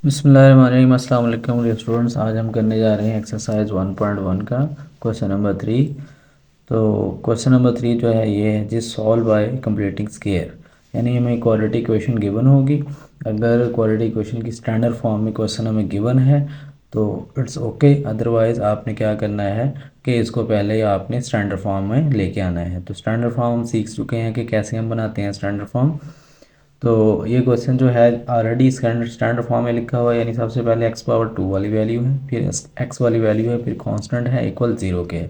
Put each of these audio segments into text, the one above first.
बिस्मिल्लाहिर्रहमानिर्रहीम। अस्सलाम वालेकुम डियर स्टूडेंट्स। आज हम करने जा रहे हैं एक्सरसाइज 1.1 का क्वेश्चन नंबर 3। तो क्वेश्चन नंबर 3 जो है ये है जी सॉल्व बाय कंप्लीटिंग स्क्वायर। यानी हमें क्वाड्रेटिक इक्वेशन गिवन होगी। अगर क्वाड्रेटिक इक्वेशन की स्टैंडर्ड फॉर्म में क्वेश्चन हमें गिवन है तो इट्स ओके। अदरवाइज़ आपने क्या करना है कि इसको पहले ही आपने स्टैंडर्ड फॉर्म में लेके आना है। तो स्टैंडर्ड फॉर्म हम सीख चुके हैं कि कैसे हम बनाते हैं स्टैंडर्ड फॉर्म। तो ये क्वेश्चन जो है ऑलरेडी स्टैंडर्ड फॉर्म में लिखा हुआ है। यानी सबसे पहले x पावर 2 वाली वैल्यू है, फिर x वाली वैल्यू है, फिर कांस्टेंट है इक्वल 0 के है।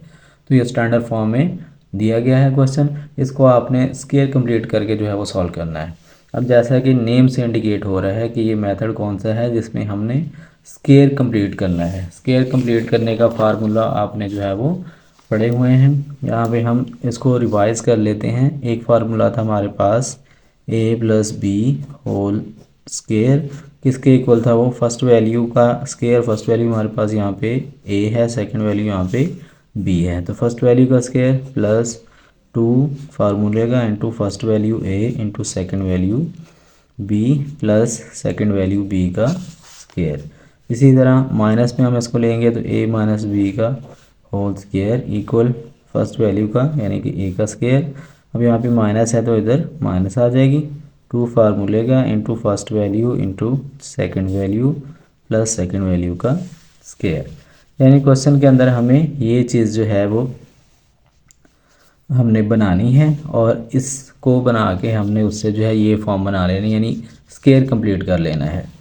तो ये स्टैंडर्ड फॉर्म में दिया गया है क्वेश्चन। इसको आपने स्क्वायर कंप्लीट करके जो है वो सॉल्व करना है। अब जैसा कि नेम से इंडिकेट हो रहा है कि ये मेथड कौन सा है जिसमें हमने स्क्वायर कंप्लीट करना है। स्क्वायर कंप्लीट करने का फार्मूला आपने जो है वो पढ़े हुए हैं। यहाँ पे हम इसको रिवाइज कर लेते हैं। एक फार्मूला था हमारे पास a plus B whole square, किसके इक्वल था वो फर्स्ट वैल्यू का स्केयर। फर्स्ट वैल्यू हमारे पास यहाँ पे a है, सेकंड वैल्यू यहाँ पे b है। तो फर्स्ट वैल्यू का स्केयर प्लस 2 फार्मूले का into first value a into second value b plus second value b का स्केयर। इसी तरह माइनस में हम इसको लेंगे तो a माइनस बी का whole square equal first value का यानी कि a का स्केयर। अब यहाँ पे माइनस है तो इधर माइनस आ जाएगी। 2 फार्मूले का into first value into second value plus second value का स्केयर। यानी क्वेश्चन के अंदर हमें ये चीज़ जो है वो हमने बनानी है और इसको बना के हमने उससे जो है ये फॉर्म बना लेनी, यानी स्केयर कंप्लीट कर लेना है।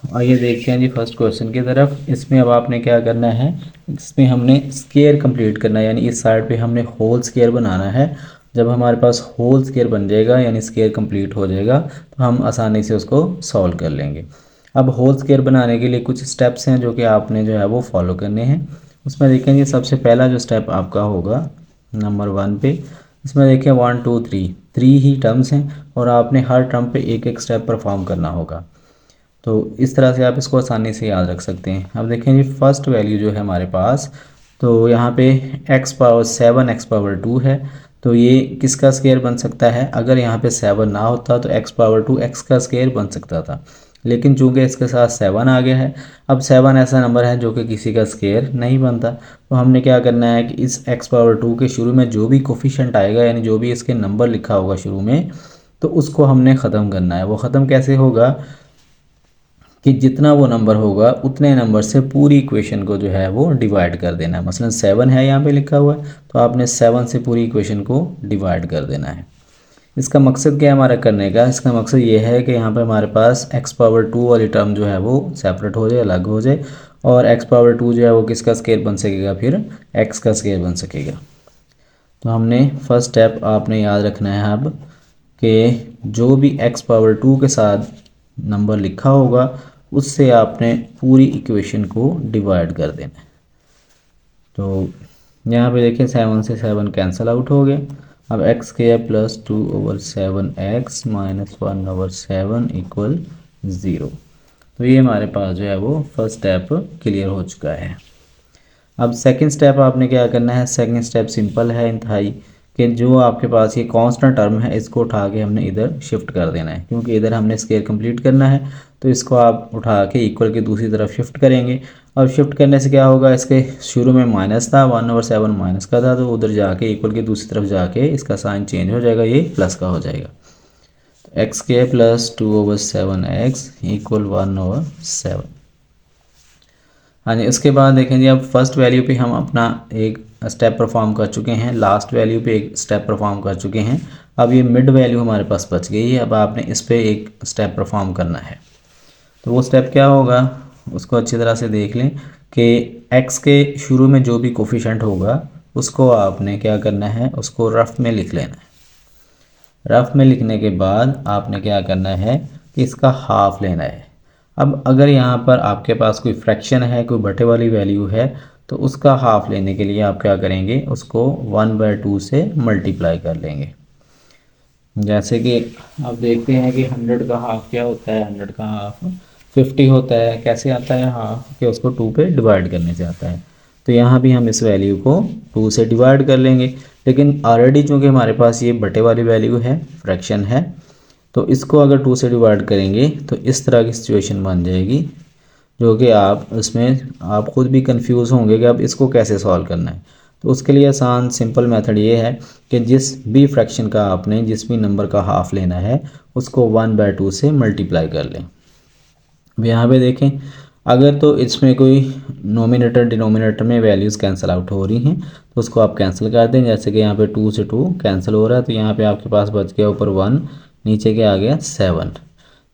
आइए देखते हैं जी फर्स्ट क्वेश्चन की तरफ। इसमें अब आपने क्या करना है, इसमें हमने स्क्वायर कंप्लीट करना है, यानी इस साइड पे हमने होल स्क्वायर बनाना है। जब हमारे पास होल स्क्वायर बन जाएगा यानी स्क्वायर कंप्लीट हो जाएगा तो हम आसानी से उसको सॉल्व कर लेंगे। अब होल स्क्वायर बनाने के लिए कुछ स्टेप्स हैं जो कि आपने जो है वो फॉलो करने हैं। उसमें देखेंगे सबसे पहला जो स्टेप आपका होगा नंबर 1 पे, इसमें देखिए 1 2 3 3 ही टर्म्स हैं और आपने हर टर्म पे एक एक स्टेप परफॉर्म करना होगा। तो इस तरह से आप इसको आसानी से याद रख सकते हैं। अब देखें जी फर्स्ट वैल्यू जो है हमारे पास, तो यहाँ पे x पावर 7 x पावर 2 है। तो ये किसका स्क्वायर बन सकता है? अगर यहाँ पे 7 ना होता तो x पावर 2 x का स्क्वायर बन सकता था, लेकिन चूंकि इसके साथ 7 आ गया है, अब 7 ऐसा नंबर है जो कि किसी का स्क्वायर नहीं बनता। तो हमने क्या करना है कि इस x पावर 2 के शुरू में जो भी कोफिशेंट आएगा यानी जो भी इसके नंबर लिखा होगा शुरू में, तो उसको हमने ख़त्म करना है। वो ख़त्म कैसे होगा कि जितना वो नंबर होगा उतने नंबर से पूरी इक्वेशन को जो है वो डिवाइड कर देना है। मसलन 7 है यहाँ पे लिखा हुआ है तो आपने 7 से पूरी इक्वेशन को डिवाइड कर देना है। इसका मकसद क्या है हमारा करने का? इसका मकसद ये है कि यहाँ पे हमारे पास x पावर 2 वाली टर्म जो है वो सेपरेट हो जाए, अलग हो जाए, और x पावर 2 जो है वो किसका स्केयर बन सकेगा? फिर x का स्केयर बन सकेगा। तो हमने फर्स्ट स्टेप आपने याद रखना है अब कि जो भी x पावर 2 के साथ नंबर लिखा होगा उससे आपने पूरी इक्वेशन को डिवाइड कर देना है। तो यहाँ पे देखिए 7 से 7 कैंसिल आउट हो गए। अब x के प्लस 2/7x माइनस 1/7 इक्वल 0। तो ये हमारे पास जो है वो फर्स्ट स्टेप क्लियर हो चुका है। अब सेकंड स्टेप आपने क्या करना है? सेकंड स्टेप सिंपल है इंतहाई, कि जो आपके पास ये कांस्टेंट टर्म है इसको उठा के हमने इधर शिफ्ट कर देना है, क्योंकि इधर हमने स्क्वायर कंप्लीट करना है। तो इसको आप उठा के इक्वल के दूसरी तरफ शिफ्ट करेंगे। अब शिफ्ट करने से क्या होगा, इसके शुरू में माइनस था, 1/7 माइनस का था, तो उधर जाके इक्वल के दूसरी तरफ जाके इसका साइन चेंज हो जाएगा, ये प्लस का हो जाएगा। तो एक्स के प्लस 2/7x इक्वल 1/7। हाँ जी, उसके बाद देखें जी अब फर्स्ट वैल्यू पे हम अपना एक स्टेप परफॉर्म कर चुके हैं, लास्ट वैल्यू पे एक स्टेप परफॉर्म कर चुके हैं। अब ये मिड वैल्यू हमारे पास बच गई है। अब आपने इस पे एक स्टेप परफॉर्म करना है। तो वो स्टेप क्या होगा उसको अच्छी तरह से देख लें कि x के शुरू में जो भी कोफिशेंट होगा उसको आपने क्या करना है, उसको रफ में लिख लेना है। रफ में लिखने के बाद आपने क्या करना है कि इसका हाफ लेना है। अब अगर यहाँ पर आपके पास कोई फ्रैक्शन है, कोई बटे वाली वैल्यू है, तो उसका हाफ लेने के लिए आप क्या करेंगे, उसको 1/2 से मल्टीप्लाई कर लेंगे। जैसे कि आप देखते हैं कि 100 का हाफ क्या होता है? 100 का हाफ 50 होता है। कैसे आता है हाफ? कि उसको 2 पे डिवाइड करने से आता है। तो यहाँ भी हम इस वैल्यू को 2 से डिवाइड कर लेंगे, लेकिन ऑलरेडी चूँकि हमारे पास ये बटे वाली वैल्यू है, फ्रैक्शन है, तो इसको अगर 2 से डिवाइड करेंगे तो इस तरह की सिचुएशन बन जाएगी, जो कि आप उसमें आप खुद भी कंफ्यूज होंगे कि अब इसको कैसे सॉल्व करना है। तो उसके लिए आसान सिंपल मेथड ये है कि जिस भी फ्रैक्शन का आपने जिस भी नंबर का हाफ लेना है उसको 1/2 से मल्टीप्लाई कर लें। अब यहाँ पे देखें, अगर तो इसमें कोई नोमिनेटर डिनोमिनेटर में वैल्यूज़ कैंसिल आउट हो रही हैं तो उसको आप कैंसिल कर दें। जैसे कि यहाँ पे 2 से 2 कैंसिल हो रहा है, तो यहाँ पे आपके पास बच गया ऊपर 1, नीचे क्या आ गया 7।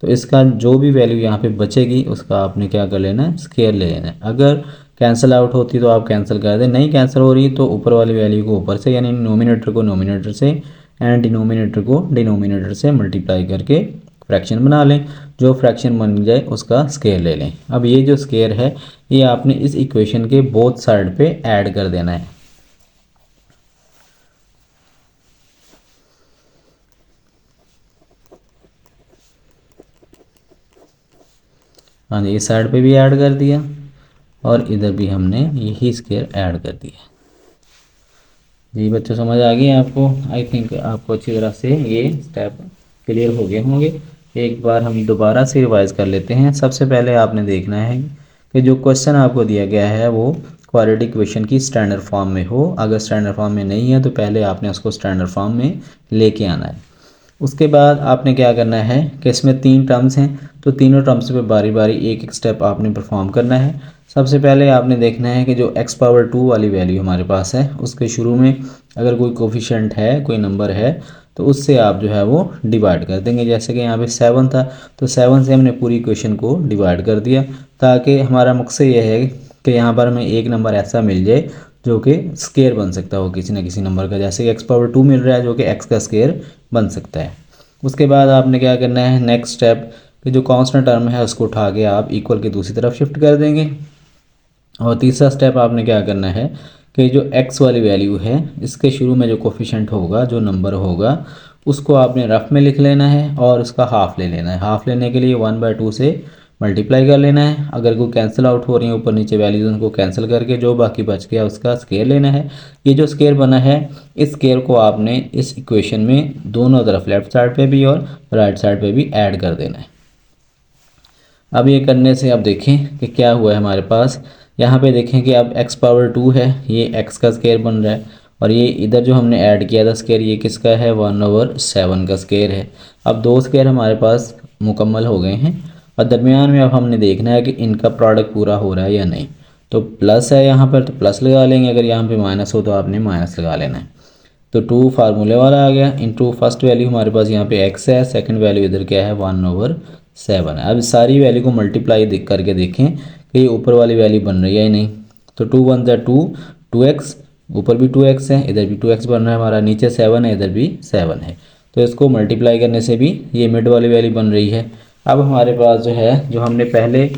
तो इसका जो भी वैल्यू यहाँ पे बचेगी उसका आपने क्या कर लेना है, स्केयर ले लेना है। अगर कैंसिल आउट होती तो आप कैंसिल कर दें, नहीं कैंसिल हो रही तो ऊपर वाली वैल्यू को ऊपर से यानी नोमिनेटर को नोमिनेटर से एंड डिनोमिनेटर को डिनोमिनेटर से मल्टीप्लाई करके फ्रैक्शन बना लें। जो फ्रैक्शन बन जाए उसका स्केयर ले लें। अब ये जो स्केयर है ये आपने इस इक्वेशन के बोथ साइड पे ऐड कर देना है। हाँ जी, इस साइड पे भी ऐड कर दिया और इधर भी हमने यही स्केयर ऐड कर दिया। जी बच्चों, समझ आ गई आपको? आई थिंक आपको अच्छी तरह से ये स्टेप क्लियर हो गए होंगे। एक बार हम दोबारा से रिवाइज कर लेते हैं। सबसे पहले आपने देखना है कि जो क्वेश्चन आपको दिया गया है वो क्वाड्रेटिक इक्वेशन की स्टैंडर्ड फॉर्म में हो। अगर स्टैंडर्ड फॉर्म में नहीं है तो पहले आपने उसको स्टैंडर्ड फॉर्म में लेके आना है। उसके बाद आपने क्या करना है कि इसमें 3 टर्म्स हैं, तो तीनों टर्म्स पे बारी बारी एक एक स्टेप आपने परफॉर्म करना है। सबसे पहले आपने देखना है कि जो x⁻² वाली वैल्यू हमारे पास है उसके शुरू में अगर कोई कोफिशिएंट है, कोई नंबर है, तो उससे आप जो है वो डिवाइड कर देंगे। जैसे कि यहाँ पे 7 था तो 7 से हमने पूरी इक्वेशन को डिवाइड कर दिया, ताकि हमारा मकसद ये है कि यहाँ पर हमें एक नंबर ऐसा मिल जाए जो कि स्केयर बन सकता हो किसी न किसी नंबर का। जैसे कि x⁻² मिल रहा है जो कि x का स्केयर बन सकता है। उसके बाद आपने क्या करना है, नेक्स्ट स्टेप कि जो कांस्टेंट टर्म है उसको उठा के आप इक्वल की दूसरी तरफ शिफ्ट कर देंगे। और तीसरा स्टेप आपने क्या करना है कि जो x वाली वैल्यू है इसके शुरू में जो कोफिशिएंट होगा, जो नंबर होगा, उसको आपने रफ में लिख लेना है और उसका हाफ ले लेना है। हाफ लेने के लिए 1/2 से मल्टीप्लाई कर लेना है। अगर कोई कैंसिल आउट हो रही है ऊपर नीचे वैल्यूज उनको कैंसिल करके जो बाकी बच गया उसका स्केयर लेना है। ये जो स्केयर बना है इस स्केयर को आपने इस इक्वेशन में दोनों तरफ लेफ्ट साइड पे भी और राइट साइड पे भी ऐड कर देना है। अब ये करने से अब देखें कि क्या हुआ है हमारे पास। यहाँ पे देखें कि अब x⁻² है, ये x का स्केयर बन रहा है और ये इधर जो हमने ऐड किया था स्केयर ये किसका है, 1/7 का स्केयर है। अब 2 स्केयर हमारे पास मुकम्मल हो गए हैं और दरमियान में अब हमने देखना है कि इनका प्रोडक्ट पूरा हो रहा है या नहीं। तो प्लस है यहाँ पर तो प्लस लगा लेंगे, अगर यहाँ पे माइनस हो तो आपने माइनस लगा लेना है। तो 2 फार्मूले वाला आ गया इंटू फर्स्ट वैल्यू हमारे पास यहाँ पे x है, सेकंड वैल्यू इधर क्या है 1/7 है। अब सारी वैल्यू को मल्टीप्लाई करके देखें कि ये ऊपर वाली वैल्यू बन रही है या नहीं। तो 2 1 2 2x, ऊपर भी 2x है इधर भी 2x बन रहा है हमारा, नीचे 7 है इधर भी 7 है। तो इसको मल्टीप्लाई करने से भी ये मिड वाली वैल्यू बन रही है। अब हमारे पास जो है जो हमने पहले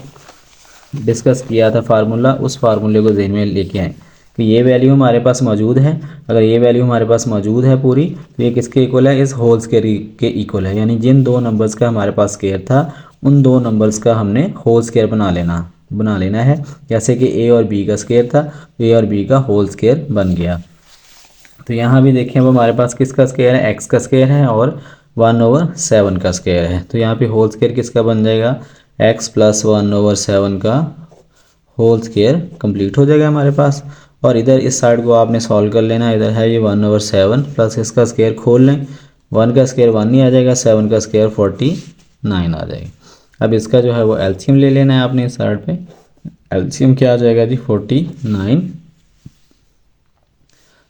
डिस्कस किया था फार्मूला, उस फार्मूले को ज़हन में लेके आए कि ये वैल्यू हमारे पास मौजूद है। अगर ये वैल्यू हमारे पास मौजूद है पूरी तो ये किसके इक्वल है, इस होल स्केयर के इक्वल है। यानी जिन 2 नंबर्स का हमारे पास स्केयर था उन 2 नंबर्स का हमने होल स्केयर बना लेना है। जैसे कि a और b का स्केयर था तो a और b का होल स्केयर बन गया। तो यहाँ भी देखें अब हमारे पास किसका स्केयर है, x का स्केयर है और 1/7 का स्केयर है। तो यहाँ पे होल स्केयर किसका बन जाएगा, x + 1/7 का होल स्केयर कंप्लीट हो जाएगा हमारे पास। और इधर इस साइड को आपने सॉल्व कर लेना, इधर है ये 1/7 प्लस इसका स्केयर खोल लें, 1 का स्केयर 1 नहीं आ जाएगा, 7 का स्केयर 49 आ जाएगा। अब इसका जो है वो एलसीएम ले लेना है आपने इस साइड पे। एलसीएम क्या आ जाएगा जी 49,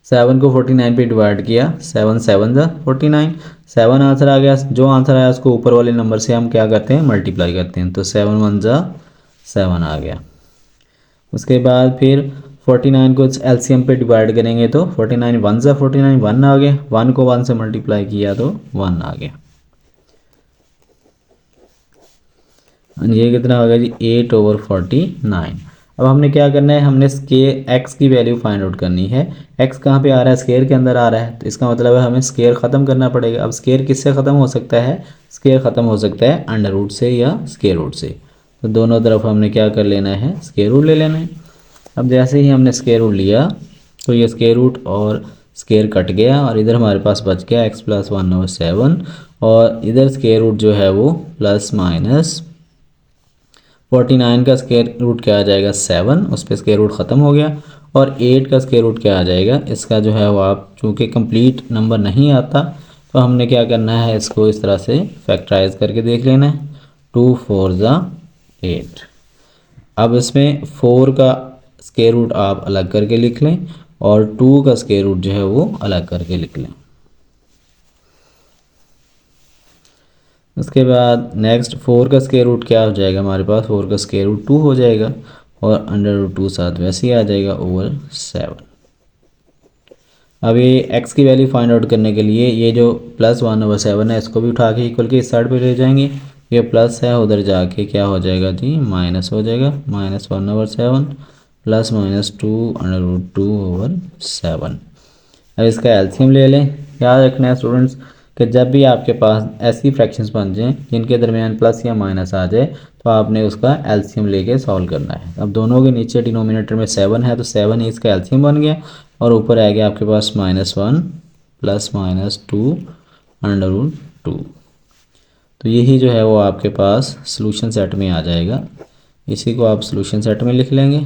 7 को 49 पे डिवाइड किया, 7 7 ज़ा 49, 7 आंसर आ गया। जो आंसर आया उसको ऊपर वाले नंबर से हम क्या करते हैं, मल्टीप्लाई करते हैं। तो 7 1 ज़ा 7 आ गया। उसके बाद फिर 49 को एलसीएम पे डिवाइड करेंगे तो 49 1 ज़ा 49, 1 आ गया। 1 को 1 से मल्टीप्लाई किया तो 1 आ गया। ये कितना हो गया जी 8/49। अब हमने क्या करना है, हमने स्केयर x की वैल्यू फाइंड आउट करनी है। x कहाँ पे आ रहा है, स्केयर के अंदर आ रहा है, तो इसका मतलब है हमें स्केयर ख़त्म करना पड़ेगा। अब स्केयर किससे ख़त्म हो सकता है, स्केयर ख़त्म हो सकता है अंडर रूट से या स्केयर रूट से। तो दोनों तरफ हमने क्या कर लेना है, स्केयर रूट ले लेना है। अब जैसे ही हमने स्केयर रूट लिया तो ये स्केयर रूट और स्केयर कट गया और इधर हमारे पास बच गया x प्लस 1/7 और इधर स्केयर रूट जो है वो प्लस माइनस 49 का स्केयर रूट क्या आ जाएगा 7, उस पर स्केयर रूट ख़त्म हो गया। और 8 का स्केयर रूट क्या आ जाएगा, इसका जो है वो आप चूँकि कंप्लीट नंबर नहीं आता तो हमने क्या करना है, इसको इस तरह से फैक्टराइज करके देख लेना है। 2 4 ज़ा 8। अब इसमें 4 का स्केयर रूट आप अलग करके लिख लें और 2 का स्केयर रूट जो है वो अलग करके लिख लें। उसके बाद नेक्स्ट 4 का स्केयर रूट क्या हो जाएगा हमारे पास, 4 का स्केयर रूट 2 हो जाएगा और अंडर रूट 2 साथ वैसे ही आ जाएगा ओवर 7। अब ये x की वैल्यू फाइंड आउट करने के लिए ये जो प्लस 1/7 है इसको भी उठा के इक्वल के इस साइड पे ले जाएंगे। ये प्लस है, उधर जाके क्या हो जाएगा जी, माइनस हो जाएगा। -1/7 प्लस -2√2/7। अब इसका एलसीएम ले लें। याद रखना है स्टूडेंट्स कि जब भी आपके पास ऐसी फ्रैक्शंस बन जाएं जिनके दरमियान प्लस या माइनस आ जाए तो आपने उसका एलसीएम लेके सॉल्व करना है। अब दोनों के नीचे डिनोमिनेटर में 7 है तो 7 ही इसका एलसीएम बन गया और ऊपर आ गया आपके पास -1 प्लस -2√2। तो यही जो है वो आपके पास सॉल्यूशन सेट में आ जाएगा। इसी को आप सॉल्यूशन सेट में लिख लेंगे।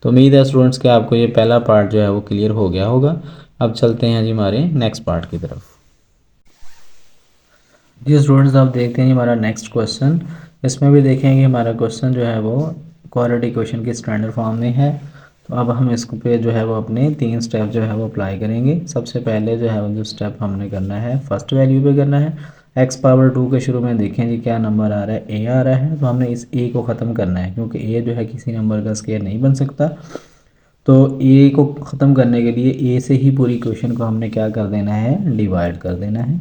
तो उम्मीद है स्टूडेंट्स कि आपको ये पहला पार्ट जो है वो क्लियर हो गया होगा। अब चलते हैं जी हमारे नेक्स्ट पार्ट की तरफ। जी स्टूडेंट्स, आप देखते हैं जी हमारा नेक्स्ट क्वेश्चन। इसमें भी देखेंगे हमारा क्वेश्चन जो है वो क्वाड्रेटिक इक्वेशन की स्टैंडर्ड फॉर्म में है। तो अब हम इसको पे जो है वो अपने 3 स्टेप जो है वो अप्लाई करेंगे। सबसे पहले जो है वो जो स्टेप हमने करना है फर्स्ट वैल्यू पे करना है। x पावर 2 के शुरू में देखें जी क्या नंबर आ रहा है, a आ रहा है। तो हमने इस a को ख़त्म करना है क्योंकि a जो है किसी नंबर का स्केयर नहीं बन सकता। तो a को ख़त्म करने के लिए a से ही पूरी इक्वेशन को हमने क्या कर देना है, डिवाइड कर देना है।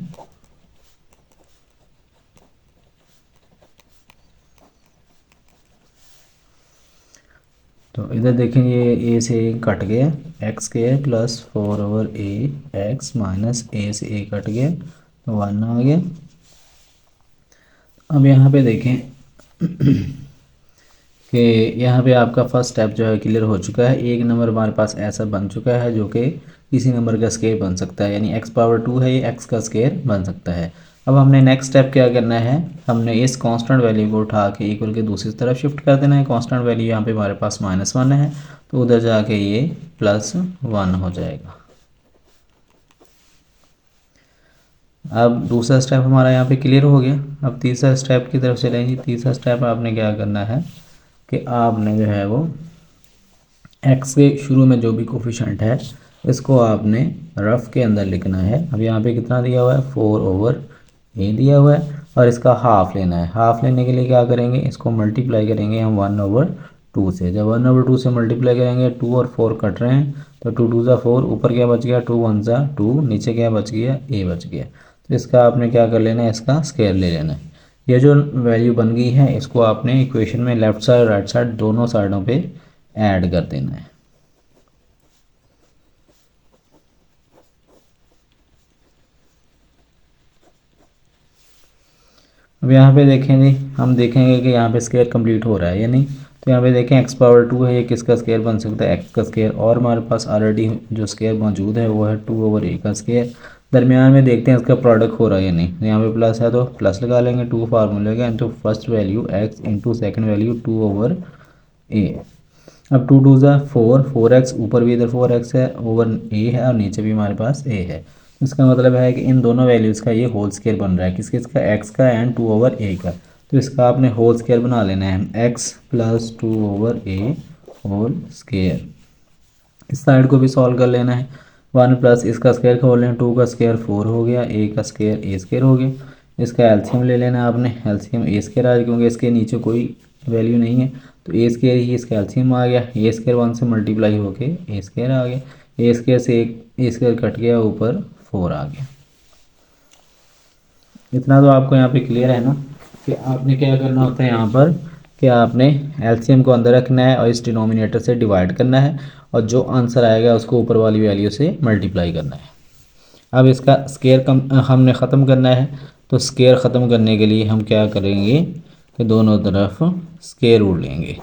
तो इधर देखें ये a से a कट गया, x² plus 4/a x minus a से a कट गया तो 1 आ गया। अब यहाँ पे देखें कि यहाँ पे आपका फर्स्ट स्टेप जो है क्लियर हो चुका है। एक नंबर हमारे पास ऐसा बन चुका है जो कि किसी नंबर का स्केयर बन सकता है, यानी x पावर 2 है, ये x का स्केयर बन सकता है। अब हमने नेक्स्ट स्टेप क्या करना है, हमने इस कांस्टेंट वैल्यू को उठा के इक्वल के दूसरी तरफ शिफ्ट कर देना है। कांस्टेंट वैल्यू यहाँ पे हमारे पास -1 है तो उधर जाके ये +1 हो जाएगा। अब दूसरा स्टेप हमारा यहाँ पे क्लियर हो गया। अब तीसरा स्टेप की तरफ चलेंगे। तीसरा स्टेप आपने क्या करना है कि आपने जो है वो x के शुरू में जो भी कोफिशेंट है इसको आपने रफ के अंदर लिखना है। अब यहाँ पे कितना दिया हुआ है, 4/a दिया हुआ है और इसका हाफ लेना है। हाफ लेने के लिए क्या करेंगे, इसको मल्टीप्लाई करेंगे हम 1/2 से। जब 1/2 से मल्टीप्लाई करेंगे 2 और 4 कट रहे हैं तो 2 2 ज़ा 4, ऊपर क्या बच गया 2 1 ज़ा 2, नीचे क्या बच गया a बच गया। तो इसका आपने क्या कर लेना है, इसका स्केयर ले लेना है। ये जो वैल्यू बन गई है इसको आपने इक्वेशन में लेफ़्ट साइड राइट साइड दोनों साइडों पे ऐड कर देना है। अब यहाँ पे देखें जी, हम देखेंगे कि यहाँ पे स्केयर कंप्लीट हो रहा है या नहीं। तो यहाँ पे देखें x पावर 2 है, ये किसका स्केयर बन सकता है, x का स्केयर। और हमारे पास ऑलरेडी जो स्केयर मौजूद है वो है 2/a का स्केयर। दरमियान में देखते हैं इसका प्रोडक्ट हो रहा है या नहीं। यहाँ पे प्लस है तो प्लस लगा लेंगे, 2 फार्मूले का into first value x into second value 2/a। अब 2 2 ज़ा 4, 4x, ऊपर भी इधर 4x है, ओवर a है और नीचे भी हमारे पास a है। इसका मतलब है कि इन दोनों वैल्यूज़ का ये होल स्केयर बन रहा है, किसके, इसका x का एंड 2/a का। तो इसका आपने होल स्केयर बना लेना है, x plus 2/a whole square. इस साइड को भी सॉल्व कर लेना है। 1 प्लस इसका स्केयर खोल लें, 2 का स्केयर 4 हो गया, a का स्केयर a स्केयर हो गया। इसका एलसीएम ले लेना है आपने, एलसीएम a स्केयर आ गया क्योंकि इसके नीचे कोई वैल्यू नहीं है तो a स्केयर ही इसका एलसीएम आ गया। a स्केयर 1 से मल्टीप्लाई होके a स्केयर आ गया, a स्केयर से एक a स्केयर कट गया, ऊपर 4 आ गया। इतना तो आपको यहाँ पे क्लियर है ना कि आपने क्या करना होता है यहाँ पर कि आपने एलसीएम को अंदर रखना है और इस डिनोमिनेटर से डिवाइड करना है और जो आंसर आएगा उसको ऊपर वाली वैल्यू से मल्टीप्लाई करना है। अब इसका स्केयर हमने ख़त्म करना है। तो स्केयर ख़त्म करने के लिए हम क्या करेंगे कि दोनों तरफ स्केयर रूट लेंगे।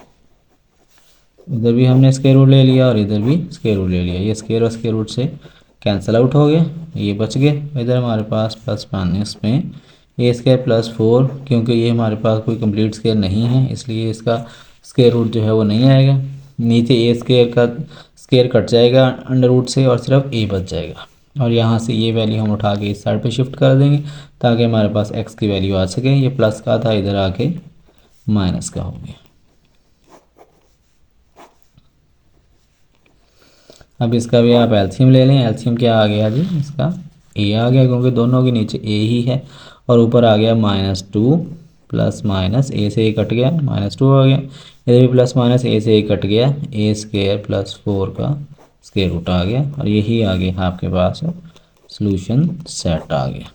इधर भी हमने स्क्वायर रूट ले लिया और इधर भी स्क्वायर रूट ले लिया। ये स्क्वायर और स्क्वायर रूट से कैंसिल आउट हो गया, ये बच गए। इधर हमारे पास प्लस माइनस में ए स्क्वायर प्लस 4, क्योंकि ये हमारे पास कोई कंप्लीट स्क्वायर नहीं है इसलिए इसका स्क्वायर रूट जो है वो नहीं आएगा। नीचे ए स्क्वायर का स्क्वायर कट जाएगा अंडर रूट से और सिर्फ ए बच जाएगा। और यहाँ से ये वैल्यू हम उठा के इस साइड पे शिफ्ट कर देंगे ताकि हमारे पास एक्स की वैल्यू आ सके। ये प्लस का था, इधर आके माइनस का हो गया। अब इसका भी आप एलसीएम ले लें। एलसीएम क्या आ गया जी, इसका ए आ गया, क्योंकि दोनों के नीचे ए ही है। और ऊपर आ गया -2 प्लस माइनस ए से ए कट गया, -2 आ गया। इधर भी प्लस माइनस ए से ए कट गया, ए स्क्वायर प्लस 4 का स्क्वायर रूट आ गया। और यही आ गया आपके पास सॉल्यूशन सेट आ गया।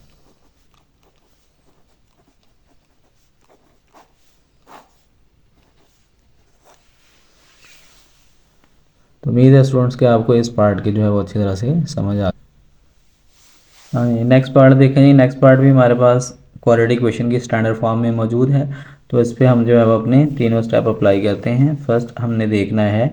तो उम्मीद है स्टूडेंट्स के आपको इस पार्ट की जो है वो अच्छी तरह से समझ आ। हाँ, नेक्स्ट पार्ट देखें जी। नेक्स्ट पार्ट भी हमारे पास क्वाड्रेटिक इक्वेशन की स्टैंडर्ड फॉर्म में मौजूद है। तो इस पर हम जो है वो अपने तीनों स्टेप अप्लाई करते हैं। फर्स्ट हमने देखना है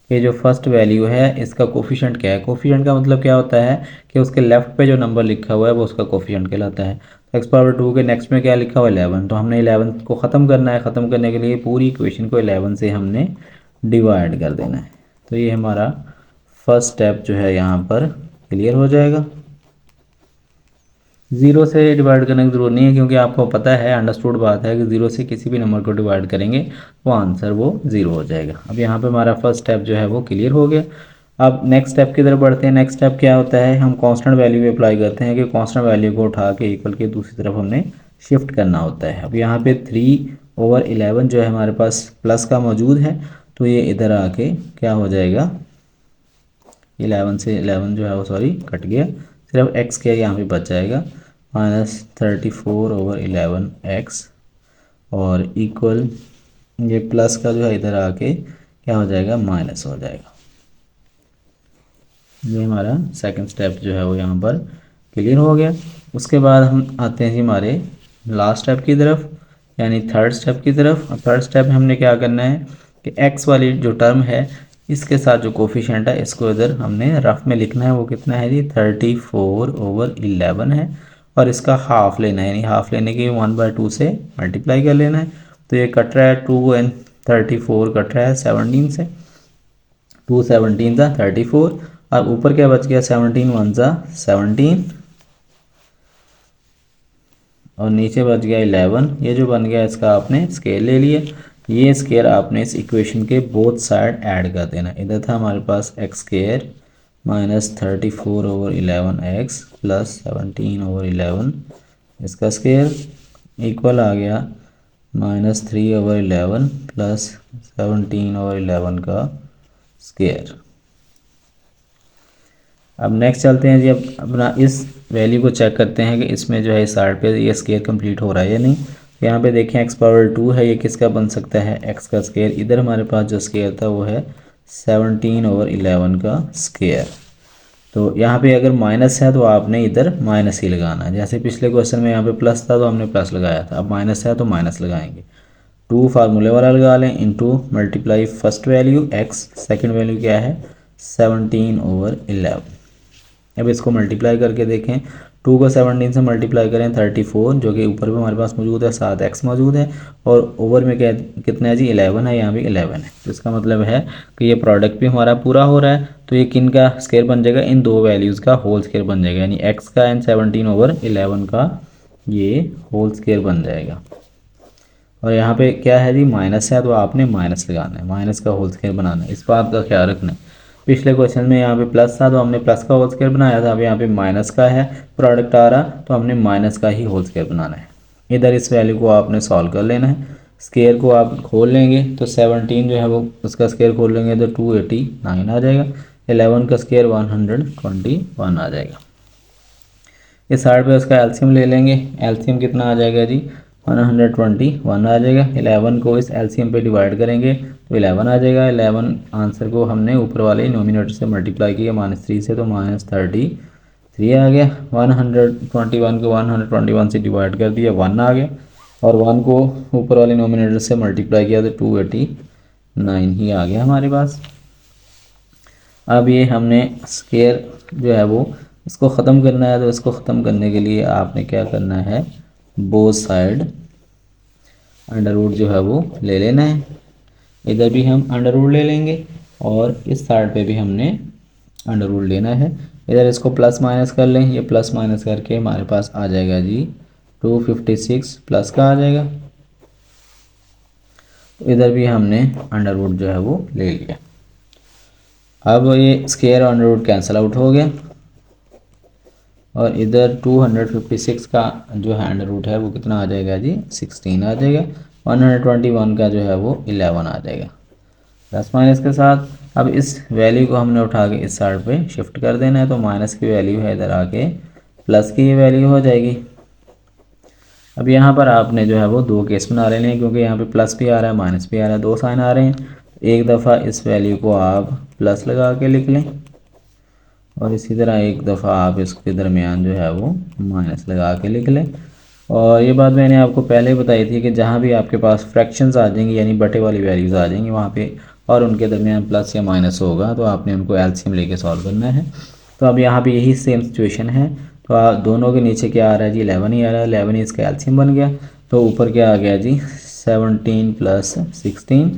कि जो फर्स्ट वैल्यू है इसका कोफिशिएंट क्या है। कोफिशिएंट का मतलब क्या होता है कि उसके लेफ्ट पे जो नंबर लिखा हुआ है वो उसका कोफिशिएंट कहलाता है। तो एक्स पावर 2 के नेक्स्ट में क्या लिखा हुआ है 11, तो हमने 11 को ख़त्म करना है। ख़त्म करने के लिए पूरी इक्वेशन को 11 से हमने डिवाइड कर देना है। तो ये हमारा फर्स्ट स्टेप जो है यहाँ पर क्लियर हो जाएगा। ज़ीरो से डिवाइड करने की ज़रूरत नहीं है, क्योंकि आपको पता है, अंडरस्टूड बात है कि ज़ीरो से किसी भी नंबर को डिवाइड करेंगे वो आंसर वो ज़ीरो हो जाएगा। अब यहाँ पे हमारा फर्स्ट स्टेप जो है वो क्लियर हो गया। अब नेक्स्ट स्टेप की तरफ बढ़ते हैं। नेक्स्ट स्टेप क्या होता है, हम कांस्टेंट वैल्यू पे अप्लाई करते हैं कि कांस्टेंट वैल्यू को उठा के इक्वल के दूसरी तरफ हमने शिफ्ट करना होता है। अब यहाँ पे 3/11 जो है हमारे पास प्लस का मौजूद है, तो ये इधर आके क्या हो जाएगा, 11 से 11 जो है वो सॉरी कट गया, सिर्फ एक्स क्या यहाँ पे बच जाएगा -34/11x और इक्वल ये प्लस का जो है इधर आके क्या हो जाएगा, माइनस हो जाएगा। ये हमारा सेकंड स्टेप जो है वो यहाँ पर क्लियर हो गया। उसके बाद हम आते हैं जी हमारे लास्ट स्टेप की तरफ, यानी थर्ड स्टेप की तरफ। और थर्ड स्टेप में हमने क्या करना है कि एक्स वाली जो टर्म है इसके साथ जो कोफिशिएंट है इसको इधर हमने रफ में लिखना है। वो कितना है जी, 34/11 है। और इसका हाफ लेना है, यानी हाफ लेने के 1/2 से मल्टीप्लाई कर लेना है। तो ये कट रहा है 2 एंड 34 कट रहा है 17 से, 2 17 था 34। अब ऊपर क्या बच गया, 17 1 17 और नीचे बच गया 11। ये जो बन गया इसका आपने स्केल ले लिया। ये स्केयर आपने इस इक्वेशन के बोथ साइड ऐड कर देना। इधर था हमारे पास एक्स स्केयर -34/11x प्लस 17/11 इसका स्केयर इक्वल आ गया -3/11 प्लस 17/11 का स्केयर। अब नेक्स्ट चलते हैं जी। अब अपना इस वैल्यू को चेक करते हैं कि इसमें जो है इस साइड पे ये स्केयर कंप्लीट हो रहा है या नहीं। यहाँ पे देखें एक्स पावर 2 है, ये किसका बन सकता है, एक्स का स्केयर। इधर हमारे पास जो स्केयर था वो है 17/11 का स्केयर। तो यहाँ पे अगर माइनस है तो आपने इधर माइनस ही लगाना है। जैसे पिछले क्वेश्चन में यहाँ पे प्लस था तो हमने प्लस लगाया था, अब माइनस है तो माइनस लगाएंगे। 2 फार्मूले वाला लगा लें, into multiply first value x, second value क्या है 17/11। अब इसको मल्टीप्लाई करके देखें, 2 को 17 से मल्टीप्लाई करें 34, जो कि ऊपर भी हमारे पास मौजूद है, साथ एक्स मौजूद है। और ओवर में क्या कितना है जी 11 है, यहाँ भी 11 है। तो इसका मतलब है कि ये प्रोडक्ट भी हमारा पूरा हो रहा है। तो ये किन का स्केयर बन जाएगा, इन दो वैल्यूज़ का होल स्केयर बन जाएगा, यानी एक्स का एंड 17/11 का ये होल स्केयर बन जाएगा। और यहाँ पे क्या है जी माइनस है तो आपने माइनस लगाना है, माइनस का होल स्केयर बनाना है, इस बात का ख्याल रखना है। पिछले क्वेश्चन में यहाँ पे प्लस था तो हमने प्लस का होल स्केयर बनाया था, अब यहाँ पे माइनस का है प्रोडक्ट आ रहा तो हमने माइनस का ही होल स्केयर बनाना है। इधर इस वैल्यू को आपने सॉल्व कर लेना है। स्केयर को आप खोल लेंगे तो 17 जो है वो उसका स्केयर खोल लेंगे तो 289 आ जाएगा। 11 का स्केयर 121 आ जाएगा। इस साइड पे उसका एलसीएम ले लेंगे। एलसीएम कितना आ जाएगा जी 121 आ जाएगा। 11 को इस एलसीएम पे डिवाइड करेंगे तो 11 आ जाएगा। 11 आंसर को हमने ऊपर वाले नोमिनेटर से मल्टीप्लाई किया -3 से, तो -33 आ गया। 121 को 121 से डिवाइड कर दिया, 1 आ गया। और 1 को ऊपर वाले नोमिनेटर से मल्टीप्लाई किया तो 289 9 ही आ गया हमारे पास। अब ये हमने स्क्वायर जो है वो इसको ख़त्म करना है, तो इसको ख़त्म करने के लिए आपने क्या करना है, बोथ साइड अंडर रूट जो है वो ले लेना है। इधर भी हम अंडर रूट ले लेंगे और इस साइड पे भी हमने अंडर रूट लेना है। इधर इसको प्लस माइनस कर लें, ये प्लस माइनस करके हमारे पास आ जाएगा जी 256 प्लस का आ जाएगा। तो इधर भी हमने अंडर रूट जो है वो ले लिया। अब ये square under root cancel out हो गया और इधर 256 का जो है अंडर रूट है वो कितना आ जाएगा जी 16 आ जाएगा। 121 का जो है वो 11 आ जाएगा प्लस माइनस के साथ। अब इस वैल्यू को हमने उठा के इस साइड पे शिफ्ट कर देना है, तो माइनस की वैल्यू है इधर आके प्लस की ये वैल्यू हो जाएगी। अब यहाँ पर आपने जो है वो दो केस बना लेने हैं, क्योंकि यहाँ पे प्लस भी आ रहा है माइनस भी आ रहा है, दो साइन आ रहे हैं। एक दफ़ा इस वैल्यू को आप प्लस लगा के लिख लें और इसी तरह एक दफ़ा आप इसके दरमियान जो है वो माइनस लगा के लिख लें। और ये बात मैंने आपको पहले बताई थी कि जहाँ भी आपके पास फ्रैक्शंस आ जाएंगी यानी बटे वाली वैल्यूज़ आ जाएंगी वहाँ पे और उनके दरमियान प्लस या माइनस होगा, तो आपने उनको एलसीएम लेके सॉल्व करना है। तो अब यहाँ पे यही सेम सिचुएशन है। तो दोनों के नीचे क्या आ रहा है जी 11 ही आ रहा है, 11 ही इसका एलसीएम बन गया। तो ऊपर क्या आ गया जी 17 प्लस 16,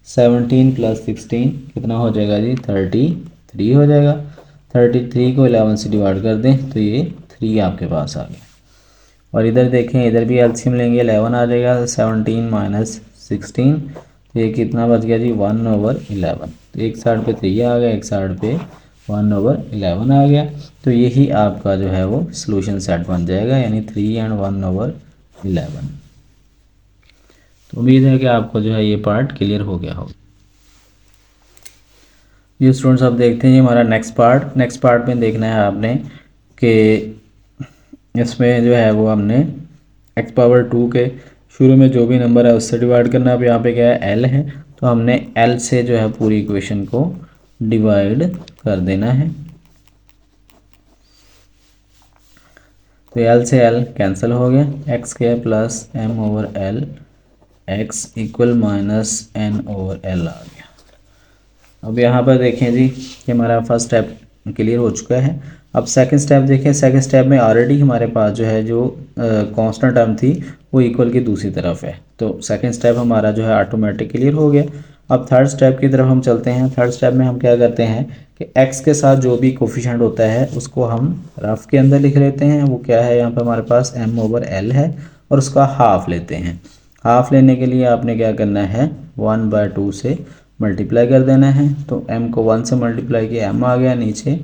17 प्लस 16 कितना हो जाएगा जी 33 हो जाएगा। 33 को 11 से डिवाइड कर दें तो ये 3 आपके पास आ गया। और इधर देखें, इधर भी एलसीएम लेंगे 11 आ जाएगा, 17 माइनस 16 तो ये कितना बच गया जी 1/11। तो एक साइड पे 3 आ गया, एक साइड पे 1/11 आ गया। तो यही आपका जो है वो सॉल्यूशन सेट बन जाएगा, यानी 3 एंड 1/11। तो उम्मीद है कि आपको जो है ये पार्ट क्लियर हो गया होगा। ये स्टूडेंट्स अब देखते हैं हमारा नेक्स्ट पार्ट में देखना है आपने कि इसमें जो है वो हमने x⁻² के शुरू में जो भी नंबर है उससे डिवाइड करना है। अब यहाँ पे क्या है l है, तो हमने l से जो है पूरी इक्वेशन को डिवाइड कर देना है। तो l से l कैंसिल हो गया, x² plus m/l x equal minus n/l आ गया। अब यहाँ पर देखें जी कि हमारा फर्स्ट स्टेप क्लियर हो चुका है। अब सेकंड स्टेप देखें, सेकंड स्टेप में ऑलरेडी हमारे पास जो है जो कांस्टेंट टर्म थी वो इक्वल की दूसरी तरफ है, तो सेकंड स्टेप हमारा जो है ऑटोमेटिक क्लियर हो गया। अब थर्ड स्टेप की तरफ हम चलते हैं। थर्ड स्टेप में हम क्या करते हैं कि x के साथ जो भी कोफिशिएंट होता है उसको हम रफ के अंदर लिख लेते हैं। वो क्या है, यहाँ पर हमारे पास m/l है और उसका हाफ लेते हैं। हाफ लेने के लिए आपने क्या करना है 1/2 से मल्टीप्लाई कर देना है। तो m को 1 से मल्टीप्लाई किया m आ गया, नीचे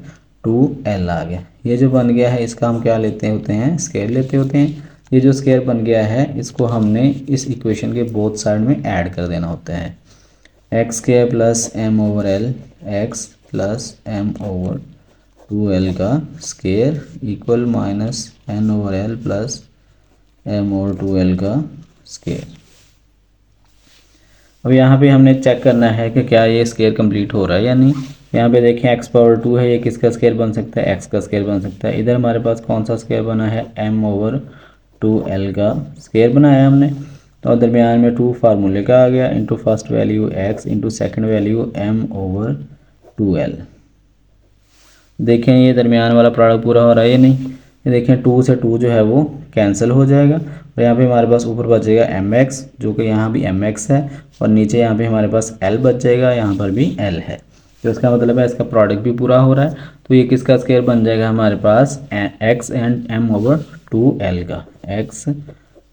2l आ गया। ये जो बन गया है इसका हम क्या लेते होते हैं, स्क्वायर लेते होते हैं। ये जो स्क्वायर बन गया है इसको हमने इस इक्वेशन के बोथ साइड में ऐड कर देना होता है। x² plus m/l x plus m/2l का square equal minus n/l plus m/2l का स्क्वायर। अब यहाँ पे हमने चेक करना है कि क्या ये स्क्वायर कंप्लीट हो रहा है या नहीं। यहाँ पे देखें x⁻² है, ये किसका स्क्वायर बन सकता है, x का स्क्वायर बन सकता है। इधर हमारे पास कौन सा स्क्वायर बना है, m/2l का स्क्वायर बनाया हमने। तो दरमियान में 2 फार्मूले का आ गया, into first value x into second value m/2l। देखें ये दरमियान वाला प्रोडक्ट पूरा हो रहा है या नहीं। ये देखें 2 से 2 जो है वो कैंसिल हो जाएगा और यहाँ पे हमारे पास ऊपर बच जाएगा mx, जो कि यहाँ भी mx है, और नीचे यहाँ पे हमारे पास l बच जाएगा, यहाँ पर भी l है। तो इसका मतलब है इसका प्रोडक्ट भी पूरा हो रहा है। तो ये किसका स्क्वायर बन जाएगा हमारे पास x एंड m/2l का, x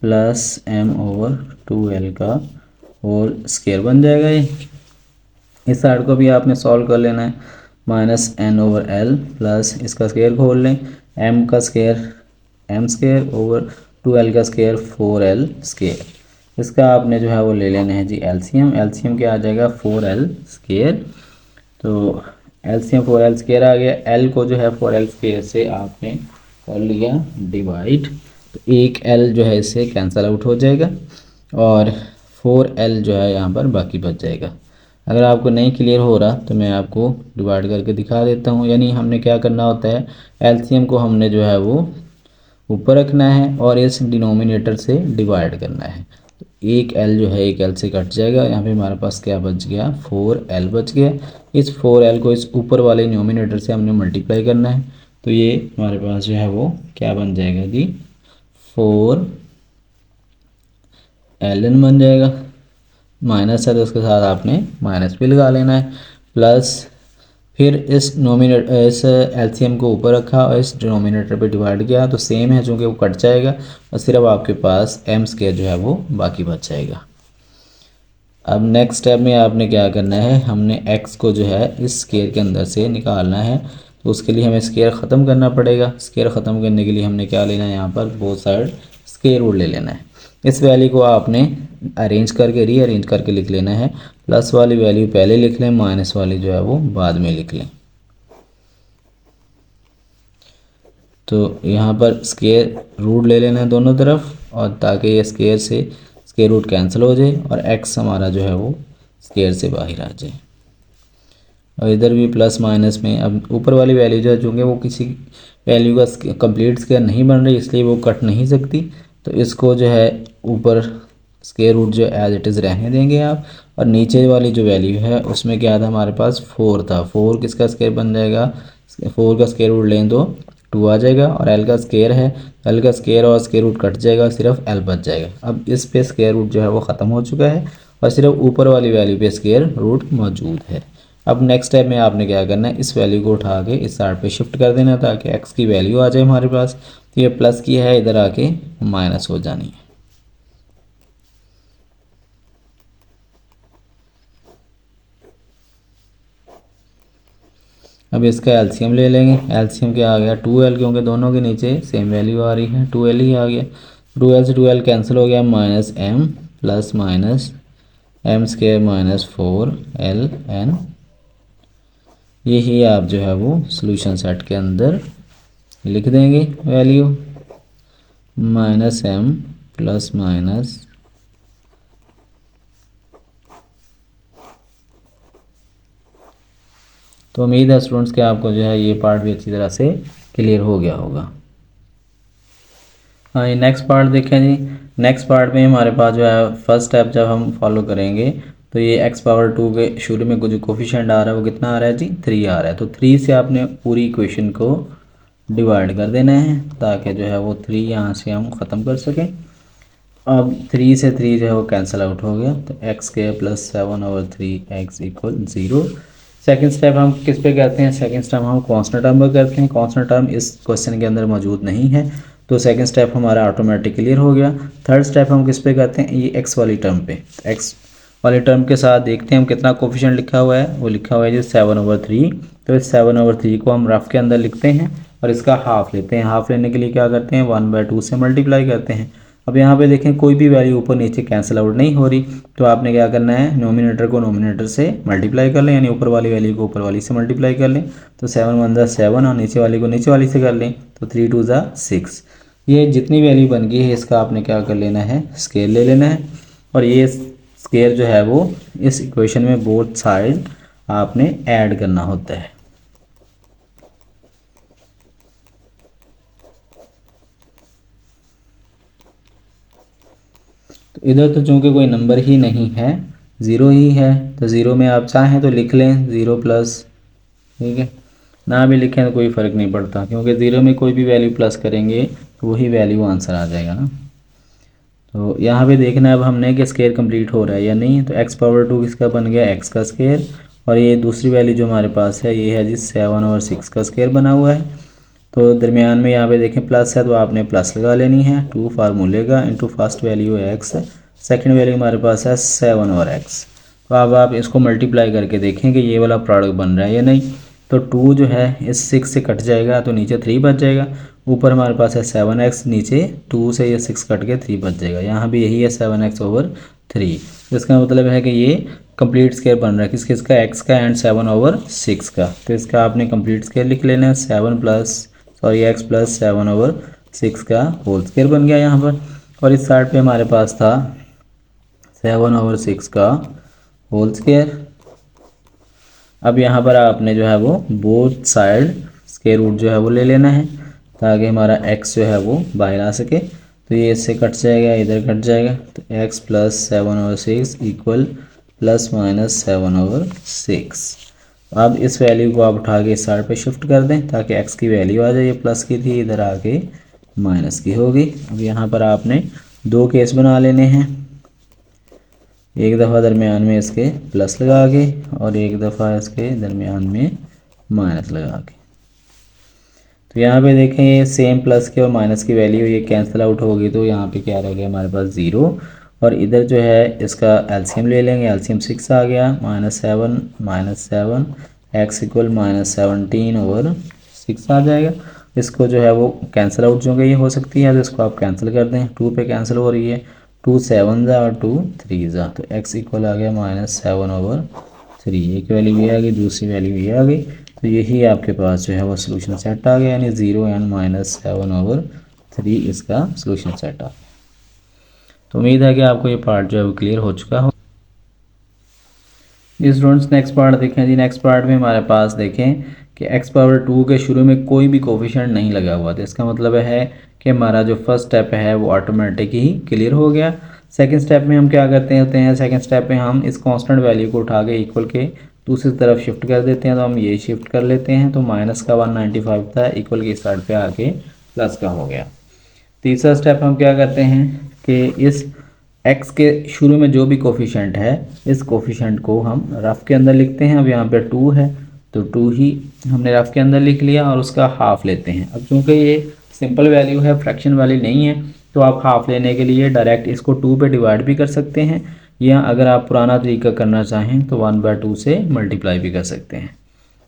प्लस m/2l का होल स्क्वायर बन जाएगा। ये इस साइड को भी आपने सॉल्व कर लेना है, माइनस n/l प्लस इसका स्क्वायर खोल लें, m का स्क्वायर m² ओवर 2l का स्क्वायर 4l स्क्वायर। इसका आपने जो है वो ले लेना है जी एलसीएम। एलसीएम क्या आ जाएगा 4l स्क्वायर। तो एलसीएम 4l स्क्वायर आ गया। l को जो है 4l स्क्वायर से आपने कर लिया डिवाइड, तो एक l जो है इससे कैंसिल आउट हो जाएगा और 4l जो है यहाँ पर बाकी बच जाएगा। अगर आपको नहीं क्लियर हो रहा तो मैं आपको डिवाइड करके दिखा देता हूँ। यानी हमने क्या करना होता है, एलसीएम को हमने जो है वो ऊपर रखना है और इस डिनोमिनेटर से डिवाइड करना है। एक एल जो है एक एल से कट जाएगा। यहाँ पे हमारे पास क्या बच गया, 4l बच गया। इस 4l को इस ऊपर वाले न्यूमिनेटर से हमने मल्टीप्लाई करना है, तो ये हमारे पास जो है वो क्या बन जाएगा जी, 4ln बन जाएगा। माइनस है तो उसके साथ आपने माइनस भी लगा लेना है, प्लस फिर इस एलसीएम को ऊपर रखा और इस डिनोमिनेटर पे डिवाइड किया, तो सेम है चूँकि वो कट जाएगा और सिर्फ आपके पास एम स्क्वायर जो है वो बाकी बच जाएगा। अब नेक्स्ट स्टेप में आपने क्या करना है, हमने एक्स को जो है इस स्क्वायर के अंदर से निकालना है, तो उसके लिए हमें स्क्वायर ख़त्म करना पड़ेगा। स्क्वायर ख़त्म करने के लिए हमने क्या लेना है, यहाँ पर बोथ साइड स्क्वायर रूट ले लेना है। इस वैल्यू को आपने अरेंज करके रीअरेंज करके लिख लेना है। प्लस वाली वैल्यू पहले लिख लें, माइनस वाली जो है वो बाद में लिख लें। तो यहाँ पर स्क्वायर रूट ले लेना है दोनों तरफ, और ताकि ये स्क्वायर से स्क्वायर रूट कैंसिल हो जाए और एक्स हमारा जो है वो स्क्वायर से बाहर आ जाए। और इधर भी प्लस माइनस में अब ऊपर वाली वैल्यू जो है चूँकि वो किसी वैल्यू का कंप्लीट स्क्वायर नहीं बन रही, इसलिए वो कट नहीं सकती, तो इसको जो है ऊपर स्क्वायर रूट जो एज इट इज़ रहने देंगे आप। और नीचे वाली जो वैल्यू है उसमें क्या था, हमारे पास 4 था, 4 किसका स्क्वायर बन जाएगा, 4 का स्क्वायर रूट लें तो 2 आ जाएगा, और एल का स्क्वायर है, एल का स्क्वायर और स्क्वायर रूट कट जाएगा, सिर्फ एल बच जाएगा। अब इस पे स्क्वायर रूट जो है वो ख़त्म हो चुका है और सिर्फ ऊपर वाली वैल्यू पे स्क्वायर रूट मौजूद है। अब नेक्स्ट स्टेप में आपने क्या करना है, इस वैल्यू को उठा के इस साइड पे शिफ्ट कर देना ताकि एक्स की वैल्यू आ जाए हमारे पास। तो ये प्लस की है, इधर आके माइनस हो जानी है। अब इसका एलसीएम ले लेंगे। एलसीएम क्या आ गया, 2l, क्योंकि दोनों के नीचे सेम वैल्यू आ रही है, 2l ही आ गया। 2l से 2l कैंसिल हो गया, minus M plus minus M square minus 4ln। यही आप जो है वो सॉल्यूशन सेट के अंदर लिख देंगे value, minus M plus minus तो उम्मीद है स्टूडेंट्स कि आपको जो है ये पार्ट भी अच्छी तरह से क्लियर हो गया होगा। हाँ, ये नेक्स्ट पार्ट देखें जी। नेक्स्ट पार्ट में हमारे पास जो है फर्स्ट स्टेप जब हम फॉलो करेंगे, तो ये x⁻² के शुरू में जो कोफिशिएंट आ रहा है वो कितना आ रहा है जी, 3 आ रहा है। तो 3 से आपने पूरी इक्वेशन को डिवाइड कर देना है ताकि जो है वो 3 यहाँ से हम ख़त्म कर सकें। अब 3 से 3 जो है वो कैंसिल आउट हो गया, तो x² plus 7/3x = 0। Second step हम किस पे करते हैं, सेकेंड स्टेप हम कांस्टेंट टर्म पर करते हैं। कांस्टेंट टर्म इस क्वेश्चन के अंदर मौजूद नहीं है, तो सेकेंड स्टेप हमारा ऑटोमेटिक क्लियर हो गया। थर्ड स्टेप हम किस पे करते हैं, ये एक्स वाली टर्म पे। एक्स वाली टर्म के साथ देखते हैं हम कितना कोफिशिएंट लिखा हुआ है, वो लिखा हुआ है जी 7/3। तो इस 7/3 को हम रफ के अंदर लिखते हैं और इसका हाफ लेते हैं। हाफ लेने के लिए क्या करते हैं, 1/2 से मल्टीप्लाई करते हैं। अब यहाँ पे देखें कोई भी वैल्यू ऊपर नीचे कैंसिल आउट नहीं हो रही, तो आपने क्या करना है, नोमिनेटर को नोमिनेटर से मल्टीप्लाई कर लें, यानी ऊपर वाली वैल्यू को ऊपर वाली से मल्टीप्लाई कर लें। तो 7 × 7 और नीचे वाली को नीचे वाली से कर लें, तो 3 × 2 = 6। ये जितनी वैल्यू बन गई है इसका आपने क्या कर लेना है, स्केल ले लेना है, और ये स्केल जो है वो इस इक्वेशन में बोथ साइड आपने ऐड करना होता है। तो इधर तो चूंकि कोई नंबर ही नहीं है, ज़ीरो ही है, तो ज़ीरो में आप चाहें तो लिख लें 0+, ठीक है, ना भी लिखें तो कोई फ़र्क नहीं पड़ता, क्योंकि ज़ीरो में कोई भी वैल्यू प्लस करेंगे तो वही वैल्यू आंसर आ जाएगा ना। तो यहाँ पे देखना है अब हमने कि स्केयर कंप्लीट हो रहा है या नहीं। तो x⁻² किसका बन गया, x का स्केयर, और ये दूसरी वैल्यू जो हमारे पास है ये है जी 7/6 का स्केयर बना हुआ है। तो दरमियान में यहाँ पे देखें प्लस है, तो आपने प्लस लगा लेनी है, 2 फार्मूले का इंटू फर्स्ट वैल्यू है x, सेकंड वैल्यू हमारे पास है 7/x। तो अब आप इसको मल्टीप्लाई करके देखें कि ये वाला प्रोडक्ट बन रहा है या नहीं। तो 2 जो है इस 6 से कट जाएगा, तो नीचे 3 बच जाएगा। ऊपर हमारे पास है 7x, नीचे 2 से ये 6 कट के 3 बच जाएगा। यहाँ भी यही है 7x/3। इसका मतलब है कि ये कंप्लीट स्केयर बन रहा है किस किस का, x का एंड 7/6 का। तो इसका आपने कंप्लीट स्केयर लिख लेना है, x + 7/6 का होल स्केयर बन गया यहाँ पर। और इस साइड पे हमारे पास था 7/6 का होल स्केयर। अब यहाँ पर आपने जो है वो बोथ साइड स्क्वायर रूट जो है वो ले लेना है ताकि हमारा x जो है वो बाहर आ सके। तो ये इससे कट जाएगा, इधर कट जाएगा, तो x plus 7/6 equal plus minus 7/6। अब इस वैल्यू को आप उठा के इस साइड पे शिफ्ट कर दें ताकि x की वैल्यू आ जाए, ये प्लस की थी इधर आके माइनस की होगी। अब यहाँ पर आपने दो केस बना लेने हैं, एक दफ़ा दरमियान में इसके प्लस लगा के और एक दफ़ा इसके दरमियान में माइनस लगा के। तो यहाँ पे देखें ये सेम प्लस के और माइनस की वैल्यू ये कैंसिल आउट होगी, तो यहाँ पे क्या रह गया हमारे पास 0। और इधर जो है इसका एलसीएम ले लेंगे, एलसीएम 6 आ गया, -7 x इक्वल -17/6 आ जाएगा। इसको जो है वो कैंसिल आउट जो कि ये हो सकती है तो इसको आप कैंसिल कर दें, 2 पे कैंसिल हो रही है, 2 7 और 2 3 तो x इक्वल आ गया -7/3। एक वैल्यू ये आ गई, दूसरी वैल्यू ये आ गई। तो यही आपके पास जो है वो सोल्यूशन सेट आ गया, यानी 0 and -7/3 इसका सोल्यूशन सेट आ गया। तो उम्मीद है कि आपको ये पार्ट जो है वो क्लियर हो चुका हो। जी स्टूडेंट्स नेक्स्ट पार्ट देखें जी। नेक्स्ट पार्ट में हमारे पास देखें कि x⁻2 के शुरू में कोई भी कोफिशिएंट नहीं लगा हुआ था। इसका मतलब है कि हमारा जो फर्स्ट स्टेप है वो ऑटोमेटिक ही क्लियर हो गया। सेकंड स्टेप में हम क्या करते हैं, सेकंड स्टेप में हम इस कांस्टेंट वैल्यू को उठा के इक्वल के दूसरी तरफ शिफ्ट कर देते हैं। तो हम ये शिफ्ट कर लेते हैं, तो माइनस का 195 था, इक्वल की साइड पे आके प्लस का हो गया। तीसरा स्टेप हम क्या करते हैं कि इस x के शुरू में जो भी कोफिशिएंट है इस कोफिशिएंट को हम रफ के अंदर लिखते हैं। अब यहाँ पे 2 है तो 2 ही हमने रफ के अंदर लिख लिया और उसका हाफ लेते हैं। अब चूँकि ये सिंपल वैल्यू है, फ्रैक्शन वाली नहीं है, तो आप हाफ लेने के लिए डायरेक्ट इसको 2 पे डिवाइड भी कर सकते हैं, या अगर आप पुराना तरीका करना चाहें तो 1/2 से मल्टीप्लाई भी कर सकते हैं।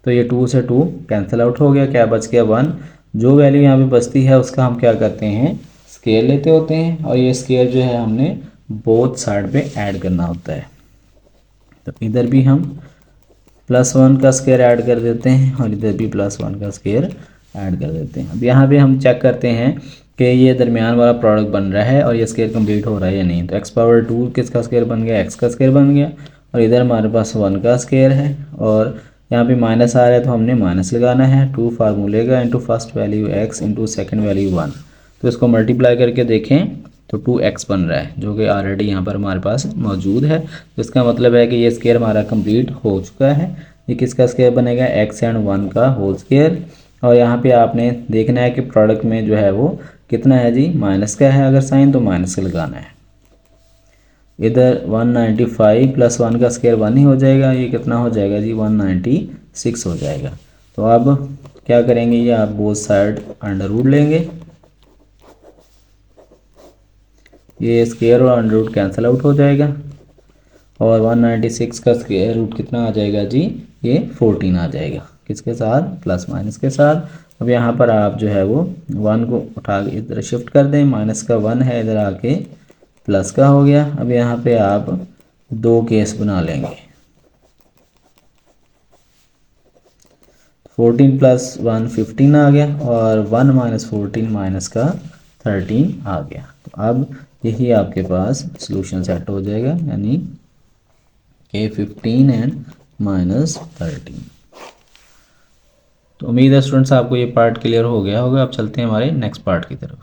तो ये 2 से 2 कैंसिल आउट हो गया, क्या बच गया 1। जो वैल्यू यहाँ पे बचती है उसका हम क्या करते हैं, स्केयर लेते होते हैं, और ये स्केयर जो है हमने बोथ साइड पे ऐड करना होता है। तो इधर भी हम +1 का स्केयर ऐड कर देते हैं और इधर भी +1 का स्केयर ऐड कर देते हैं। अब यहाँ पे हम चेक करते हैं कि ये दरमियान वाला प्रोडक्ट बन रहा है और ये स्केयर कंप्लीट हो रहा है या नहीं। तो x⁻2 किसका स्केयर बन गया, x का स्केयर बन गया, और इधर हमारे पास 1 का स्केयर है और यहाँ पे माइनस आ रहा है तो हमने माइनस लगाना है। 2 फार्मूले का into first value x into second value 1। तो इसको मल्टीप्लाई करके देखें तो 2x बन रहा है, जो कि ऑलरेडी यहाँ पर हमारे पास मौजूद है। तो इसका मतलब है कि ये स्केयर हमारा कंप्लीट हो चुका है। ये किसका स्केयर बनेगा, x एंड 1 का होल स्केयर। और यहाँ पे आपने देखना है कि प्रोडक्ट में जो है वो कितना है जी, माइनस का है, अगर साइन तो माइनस का लगाना है। इधर 195 + 1 का स्केयर 1 ही हो जाएगा, ये कितना हो जाएगा जी 196 हो जाएगा। तो अब क्या करेंगे, ये आप बोथ साइड अंडर रूट लेंगे, ये स्केयर और अंडर रूट कैंसिल आउट हो जाएगा, और 196 का स्क्वायर रूट कितना आ जाएगा जी, ये 14 आ जाएगा, किसके साथ, प्लस माइनस के साथ। अब यहाँ पर आप जो है वो 1 को उठा के इधर शिफ्ट कर दें, माइनस का 1 है, इधर आके प्लस का हो गया। अब यहाँ पे आप दो केस बना लेंगे, 14 + 1 15 आ गया, और 1 - 14 माइनस का 13 आ गया। तो अब यही आपके पास सॉल्यूशन सेट हो जाएगा, यानी कि 15 एंड -13। तो उम्मीद है स्टूडेंट्स आपको ये पार्ट क्लियर हो गया होगा। अब चलते हैं हमारे नेक्स्ट पार्ट की तरफ।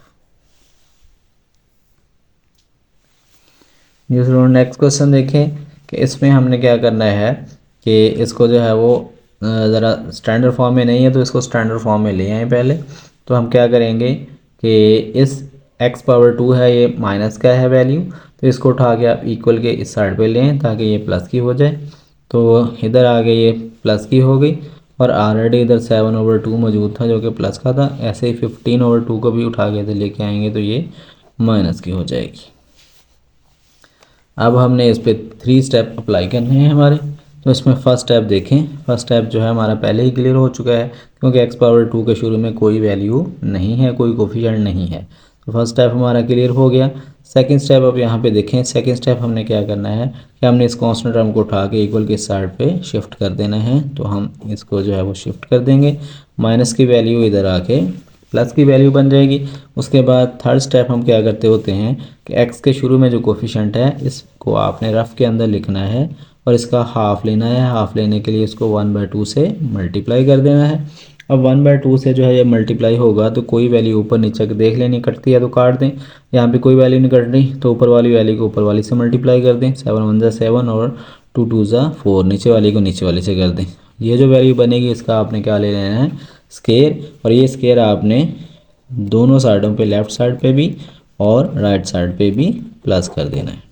ये स्टूडेंट नेक्स्ट क्वेश्चन देखें कि इसमें हमने क्या करना है कि इसको जो है वो ज़रा स्टैंडर्ड फॉर्म में नहीं है तो इसको स्टैंडर्ड फॉर्म में ले आए पहले। तो हम क्या करेंगे कि इस x⁻2 है, ये माइनस का है वैल्यू, तो इसको उठा के आप इक्वल के इस साइड पे लें ताकि ये प्लस की हो जाए। तो इधर आगे ये प्लस की हो गई, और ऑलरेडी इधर 7/2 मौजूद था जो कि प्लस का था। ऐसे ही 15/2 को भी उठा के इधर लेके आएंगे तो ये माइनस की हो जाएगी। अब हमने इस पर 3 स्टेप अप्लाई करने हैं हमारे। तो इसमें फर्स्ट स्टेप देखें, फर्स्ट स्टेप जो है हमारा पहले ही क्लियर हो चुका है, क्योंकि x⁻2 के शुरू में कोई वैल्यू नहीं है, कोई कोफिशिएंट नहीं है। तो फर्स्ट स्टेप हमारा क्लियर हो गया। सेकंड स्टेप अब यहाँ पे देखें, सेकंड स्टेप हमने क्या करना है कि हमने इस कांस्टेंट टर्म को उठा के इक्वल के साइड पे शिफ्ट कर देना है। तो हम इसको जो है वो शिफ्ट कर देंगे, माइनस की वैल्यू इधर आके प्लस की वैल्यू बन जाएगी। उसके बाद थर्ड स्टेप हम क्या करते होते हैं कि x के शुरू में जो कोफिशिएंट है इसको आपने रफ के अंदर लिखना है और इसका हाफ लेना है। हाफ लेने के लिए इसको 1/2 से मल्टीप्लाई कर देना है, अब 1/2 से जो है ये मल्टीप्लाई होगा तो कोई वैल्यू ऊपर नीचे की देख लेनी, कटती है तो काट दें। यहाँ पे कोई वैल्यू नहीं कट रही तो ऊपर वाली वैल्यू को ऊपर वाली से मल्टीप्लाई कर दें। 7 1 ज़ा 7 और 2 2 ज़ा 4, नीचे वाली को नीचे वाली से कर दें। ये जो वैल्यू बनेगी इसका आपने क्या ले लेना है, स्केयर। और ये स्केयर आपने दोनों साइडों पे, लेफ़्ट साइड पे भी और राइट साइड पे भी प्लस कर देना है।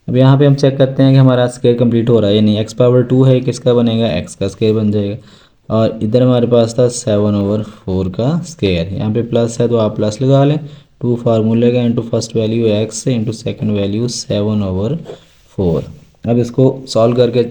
अब यहाँ पे हम चेक करते हैं कि हमारा स्केयर कंप्लीट हो रहा है या नहीं। x⁻2 है, किसका बनेगा, x का स्केयर बन जाएगा। और इधर हमारे पास था 7/4 का स्केयर, यहाँ पे प्लस है तो आप प्लस लगा लें। 2 फार्मूले का into first value x into second value 7/4। अब इसको सॉल्व करके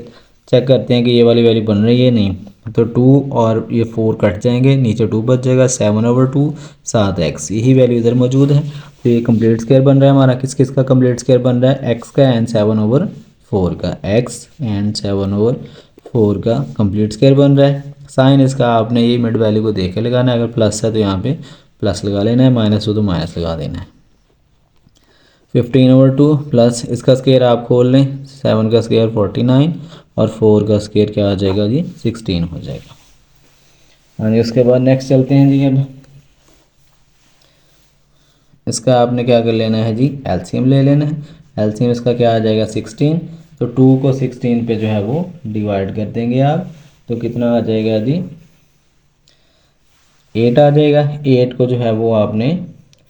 चेक करते हैं कि ये वाली वैल्यू बन रही है नहीं। तो 2 और ये 4 कट जाएंगे, नीचे 2 बच जाएगा, 7/2 7 x, यही वैल्यू इधर मौजूद है। तो ये कंप्लीट स्क्वायर बन रहा है हमारा। किस किस का कंप्लीट स्क्वायर बन रहा है, x का एंड 7/4 का, x एंड 7/4 का कंप्लीट स्क्वायर बन रहा है। साइन इसका आपने ये मिड वैल्यू को देख के लगाना है, अगर प्लस है तो यहाँ पे प्लस लगा लेना है, माइनस हो तो माइनस लगा देना है। 15/2 प्लस इसका स्क्वायर आप खोल लें, 7 का स्क्वायर 49 और 4 का स्क्वायर क्या आ जाएगा जी, 16 हो जाएगा। और उसके बाद नेक्स्ट चलते हैं जी। अब इसका आपने क्या कर लेना है जी, एलसीएम ले लेना है। एलसीएम इसका क्या आ जाएगा, 16। तो 2 को 16 पे जो है वो डिवाइड कर देंगे आप, तो कितना आ जाएगा जी, 8 आ जाएगा। 8 को जो है वो आपने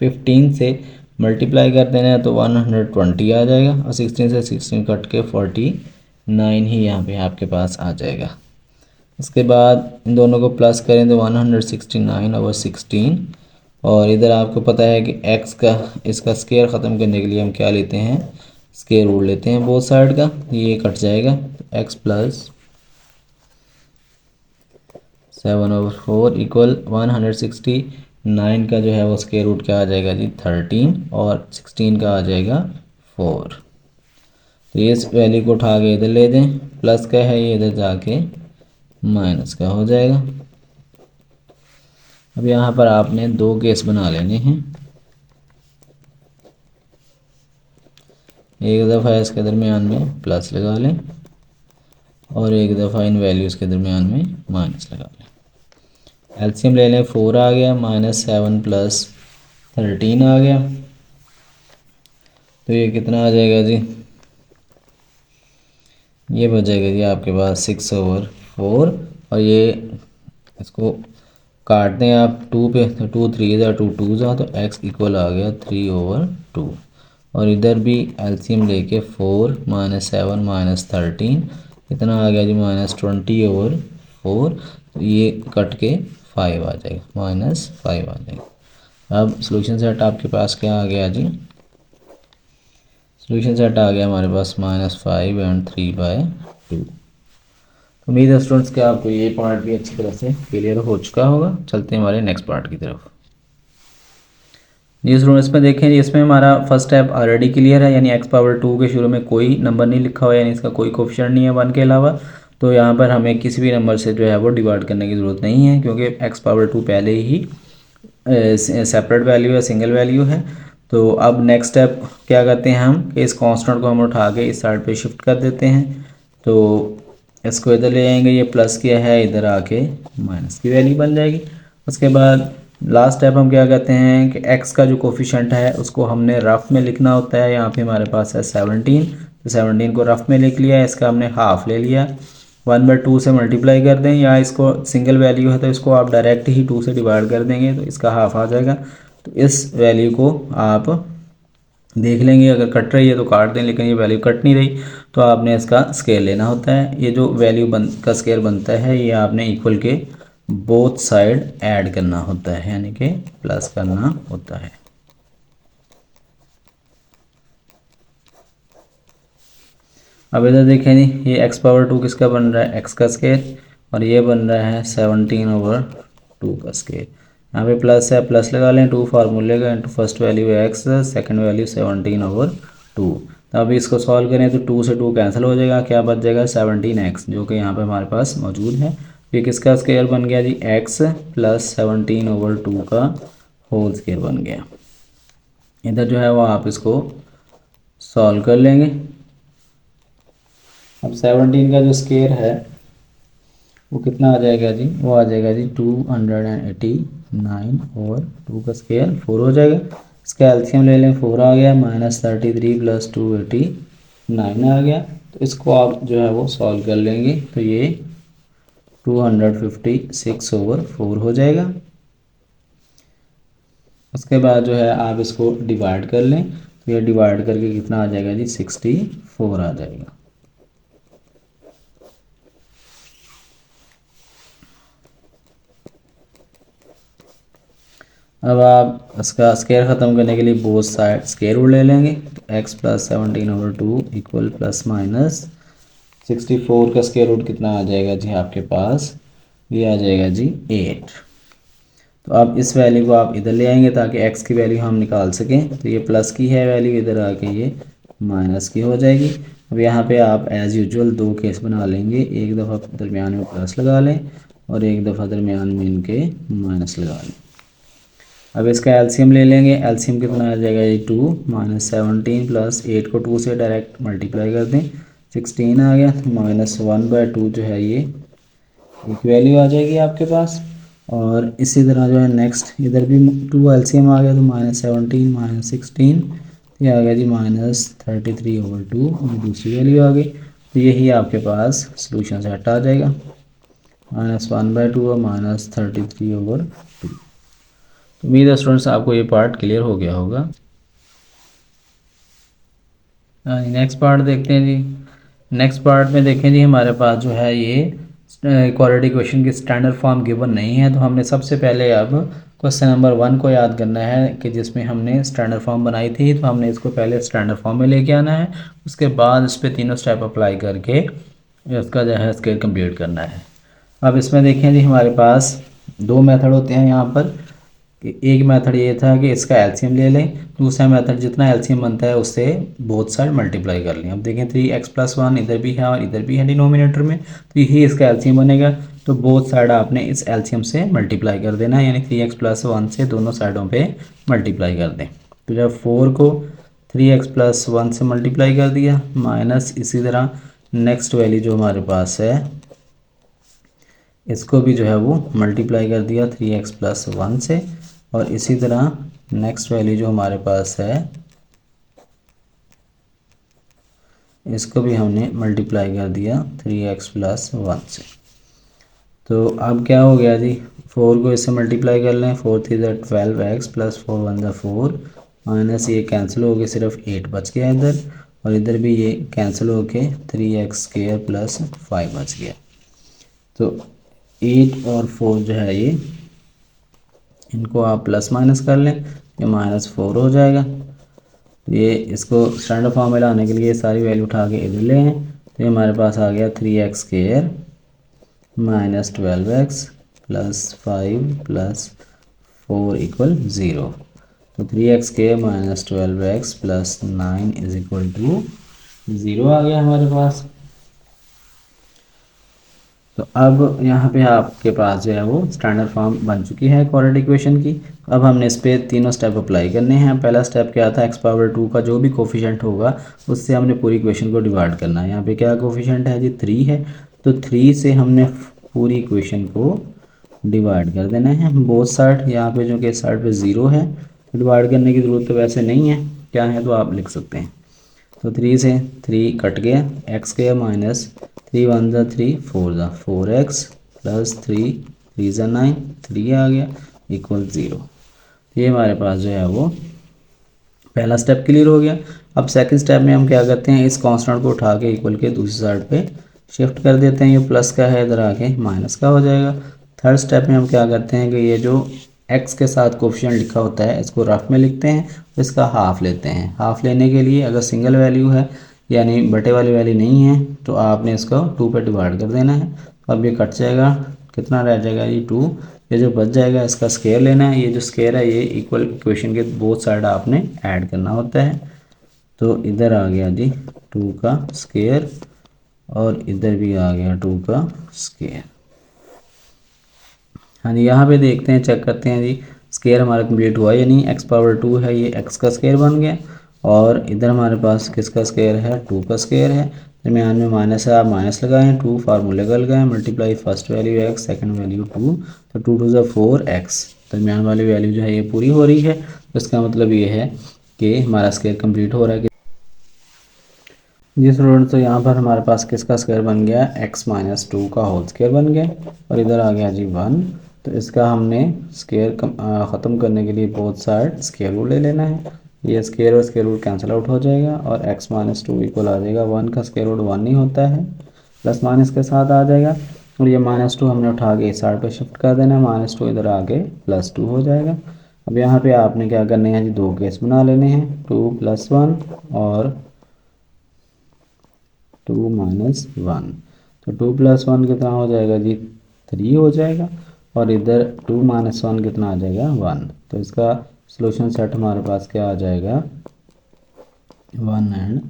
15 से मल्टीप्लाई कर देना है तो 120 आ जाएगा। और 16 से 16 कट के 49 ही यहाँ पे आपके पास आ जाएगा। इसके बाद इन दोनों को प्लस करें तो 169/16। और इधर आपको पता है कि x का इसका स्केयर ख़त्म करने के लिए हम क्या लेते हैं, स्केयर रूट लेते हैं बोथ साइड का, ये कट जाएगा। तो x प्लस 7/4 इक्वल 169 का जो है वो स्केयर रूट क्या आ जाएगा जी, 13 और 16 का आ जाएगा 4। तो ये इस वैल्यू को उठा के इधर ले दें, प्लस का है ये इधर जाके माइनस का हो जाएगा। अब यहाँ पर आपने दो केस बना लेने हैं, एक दफ़ा इसके दरमियान में प्लस लगा लें और एक दफ़ा इन वैल्यूज़ के दरमियान में माइनस लगा लें। एलसीएम ले लें, 4 आ गया, -7 प्लस 13 आ गया, तो ये कितना आ जाएगा जी, ये बच जाएगा जी आपके पास 6/4। और ये इसको काट दें आप 2 पे, तो 2 3 ज़ा 2 2 ज़ा, तो x इक्वल आ गया 3/2। और इधर भी एलसीएम लेके 4 -7 -13 कितना आ गया जी, -20/4। तो ये कट के 5 आ जाएगा, -5 आ जाएगा। अब सॉल्यूशन सेट आपके पास क्या आ गया जी, सॉल्यूशन सेट आ गया हमारे पास -5 एंड 3/2। उम्मीद है स्टूडेंट्स कि आपको ये पार्ट भी अच्छी तरह से क्लियर हो चुका होगा। चलते हैं हमारे नेक्स्ट पार्ट की तरफ। जी स्टूडेंट्स में देखें जी, इसमें हमारा फर्स्ट स्टेप ऑलरेडी क्लियर है, यानी x⁻2 के शुरू में कोई नंबर नहीं लिखा हुआ है, यानी इसका कोई कोफिशिएंट नहीं है 1 के अलावा। तो यहाँ पर हमें किसी भी नंबर से जो है वो डिवाइड करने की ज़रूरत नहीं है, क्योंकि x⁻2 पहले ही सेपरेट वैल्यू है, सिंगल वैल्यू है। तो अब नेक्स्ट स्टेप क्या करते हैं हम, कि इस कांस्टेंट को हम उठा के इस साइड पे शिफ्ट कर देते हैं। तो इसको इधर ले आएंगे, ये प्लस किया है, इधर आके माइनस की वैल्यू बन जाएगी। उसके बाद लास्ट स्टेप हम क्या करते हैं कि x का जो कोफिशिएंट है उसको हमने रफ में लिखना होता है। यहाँ पे हमारे पास है 17, तो 17 को रफ में लिख लिया, इसका हमने हाफ ले लिया। 1/2 से मल्टीप्लाई कर दें, या इसको सिंगल वैल्यू है तो इसको आप डायरेक्ट ही 2 से डिवाइड कर देंगे तो इसका हाफ आ जाएगा। तो इस वैल्यू को आप देख लेंगे, अगर कट रही है तो काट दें, लेकिन ये वैल्यू कट नहीं रही तो आपने इसका स्केयर लेना होता है। ये जो वैल्यू का स्केयर बनता है ये आपने इक्वल के बोथ साइड ऐड करना होता है, यानी कि प्लस करना होता है। अब इधर देखें जी, ये x⁻2 किसका बन रहा है, x का स्केयर, और ये बन रहा है 17/2 का स्केयर। यहाँ पे प्लस है, प्लस लगा लें, 2 फार्मूले का into first value x, second value 17/2। तो अभी इसको सॉल्व करें तो 2 से 2 कैंसिल हो जाएगा, क्या बच जाएगा 17x, जो कि यहाँ पे हमारे पास मौजूद है। ये किसका स्केयर बन गया जी, x प्लस 17/2 का होल स्केयर बन गया। इधर जो है वो आप इसको सॉल्व कर लेंगे। अब 17 का जो स्क्वायर है वो कितना आ जाएगा जी, वो आ जाएगा जी 289 और 2 का स्क्वायर 4 हो जाएगा। इसका एलसीएम ले लें, 4 आ गया, -33 + 289 आ गया। तो इसको आप जो है वो सॉल्व कर लेंगे तो ये 256/4 हो जाएगा। उसके बाद जो है आप इसको डिवाइड कर लें तो ये डिवाइड करके कितना आ जाएगा जी, 64 आ जाएगा। अब आप इसका स्क्वायर ख़त्म करने के लिए बोथ साइड स्क्वायर रूट ले लेंगे। तो x + 17/2 = -64 का स्क्वायर रूट कितना आ जाएगा जी आपके पास, ये आ जाएगा जी 8। तो अब इस वैल्यू को आप इधर ले आएंगे ताकि x की वैल्यू हम निकाल सकें। तो ये प्लस की है वैल्यू, इधर आके ये माइनस की हो जाएगी। अब यहाँ पे आप एज़ यूजुअल दो केस बना लेंगे, एक दफ़ा दरमियान में प्लस लगा लें और एक दफ़ा दरमियान में इनके माइनस लगा लें। अब इसका एलसीएम ले लेंगे, एलसीएम कितना आ जाएगा ये 2 -17 + 8 को 2 से डायरेक्ट मल्टीप्लाई कर दें, 16 आ गया। -1/2 जो है ये एक वैल्यू आ जाएगी आपके पास। और इसी तरह जो है नेक्स्ट इधर भी 2 एलसीएम आ गया तो -17 -16 ये आ गया जी -33/2 और दूसरी वैल्यू आ गई। तो यही आपके पास सॉल्यूशन सेट आ जाएगा, -1/2 और -33/2। तो उम्मीद है स्टूडेंट्स आपको ये पार्ट क्लियर हो गया होगा। नेक्स्ट पार्ट देखते हैं जी। नेक्स्ट पार्ट में देखें जी, हमारे पास जो है ये क्वाड्रेटिक इक्वेशन की स्टैंडर्ड फॉर्म गिवन नहीं है। तो हमने सबसे पहले अब क्वेश्चन नंबर 1 को याद करना है कि जिसमें हमने स्टैंडर्ड फॉर्म बनाई थी। तो हमने इसको पहले स्टैंडर्ड फॉर्म में लेके आना है, उसके बाद इस पर तीनों स्टेप अप्लाई करके इसका जो है स्केल कंप्लीट करना है। अब इसमें देखें जी, हमारे पास दो मेथड होते हैं यहाँ पर। कि एक मेथड ये था कि इसका एलसीएम ले लें, दूसरा मेथड जितना एलसीएम बनता है उससे बोथ साइड मल्टीप्लाई कर लें। अब देखें 3x + 1 इधर भी है और इधर भी है डिनोमिनेटर में, तो यही इसका एलसीएम बनेगा। तो बोथ साइड आपने इस एलसीएम से मल्टीप्लाई कर देना है, यानी 3x + 1 से दोनों साइडों पे मल्टीप्लाई कर दें। तो जब 4 को 3x + 1 से मल्टीप्लाई कर दिया, माइनस इसी तरह नेक्स्ट वैल्यू जो हमारे पास है इसको भी जो है वो मल्टीप्लाई कर दिया 3x + 1 से। और इसी तरह नेक्स्ट वैल्यू जो हमारे पास है इसको भी हमने मल्टीप्लाई कर दिया 3x + 1 से। तो अब क्या हो गया जी, 4 को इससे मल्टीप्लाई कर लें, 4 3 = 12x + 4 1 = 4 माइनस ये कैंसिल हो गए, सिर्फ 8 बच गया इधर, और इधर भी ये कैंसिल हो के 3x² + 5 बच गया। तो 8 और 4 जो है ये इनको आप प्लस माइनस कर लें, ये -4 हो जाएगा। तो ये इसको स्टैंडर्ड फॉर्म में लाने के लिए सारी वैल्यू उठा के इधर ले हैं। तो ये हमारे पास आ गया 3x² - 12x + 5 + 4 = 0। तो 3x² - 12x + 9 = 0 आ गया हमारे पास। तो अब यहाँ पे आपके पास जो है वो स्टैंडर्ड फॉर्म बन चुकी है क्वाड्रेटिक इक्वेशन की। अब हमने इस पर तीनों स्टेप अप्लाई करने हैं। पहला स्टेप क्या था, x⁻² का जो भी कोफिशिएंट होगा उससे हमने पूरी इक्वेशन को डिवाइड करना है। यहाँ पे क्या कोफिशिएंट है जी, 3 है। तो 3 से हमने पूरी इक्वेशन को डिवाइड कर देना है बोथ साइड। यहाँ पे जो कि साइड पे 0 है, डिवाइड करने की ज़रूरत तो वैसे नहीं है, क्या है तो आप लिख सकते हैं। तो 3 से 3 कट गया, x² माइनस 3 1 = 3 4 = 4x + 3 3 = 9 3 आ गया = 0। ये हमारे पास जो है वो पहला स्टेप क्लियर हो गया। अब सेकंड स्टेप में हम क्या करते हैं, इस कांस्टेंट को उठा के इक्वल के दूसरी साइड पे शिफ्ट कर देते हैं। ये प्लस का है, इधर आके माइनस का हो जाएगा। थर्ड स्टेप में हम क्या करते हैं कि ये जो x के साथ कोफिशिएंट लिखा होता है इसको रफ में लिखते हैं, तो इसका हाफ लेते हैं। हाफ लेने के लिए अगर सिंगल वैल्यू है यानी बटे वाली वैल्यू नहीं है तो आपने इसको 2 पे डिवाइड कर देना है। तो अब ये कट जाएगा, कितना रह जाएगा ये 2। ये जो बच जाएगा इसका स्क्वायर लेना है। ये जो स्क्वायर है ये इक्वल इक्वेशन के बोथ साइड आपने ऐड करना होता है। तो इधर आ गया जी 2 का स्क्वायर और इधर भी आ गया 2 का स्क्वायर। हाँ जी, यहाँ पे देखते हैं, चेक करते हैं जी स्क्वायर हमारा कंप्लीट हुआ या नहीं। x⁻² है, ये x का स्क्वायर बन गया। और इधर हमारे पास किसका स्क्वायर है, 2 का स्क्वायर है। दरमियान में माइनस है, आप माइनस लगाएं, 2 फार्मूले का लगाएं, multiply first value x, second value 2, तो 2 टू ज़ा 4x, दरमियान वाली वैल्यू जो है ये पूरी हो रही है। तो इसका मतलब ये है कि हमारा स्क्वायर कंप्लीट हो रहा है। जी स्टूडेंट, तो यहाँ पर हमारे पास किसका स्क्वायर बन गया, x माइनस 2 का होल स्क्वायर बन गया, और इधर आ गया जी 1। तो इसका हमने स्क्वायर ख़त्म करने के लिए बोथ साइड स्क्वायर रूट ले लेना है। ये स्क्वायर और स्क्वायर रूट कैंसिल आउट हो जाएगा और x माइनस 2 इक्वल आ जाएगा 1 का स्क्वायर रूट 1 नहीं होता है, प्लस माइनस के साथ आ जाएगा। और ये माइनस 2 हमने उठा के इस साइड पर शिफ्ट कर देना है, माइनस 2 इधर आके प्लस 2 हो जाएगा। अब यहाँ पे आपने क्या करने हैं जी, दो केस बना लेने हैं, 2 + 1 और 2 - 1। तो 2 + 1 कितना हो जाएगा जी, 3 हो जाएगा, और इधर 2 - 1 कितना आ जाएगा, 1। तो इसका सॉल्यूशन सेट हमारे पास क्या आ जाएगा, 1 और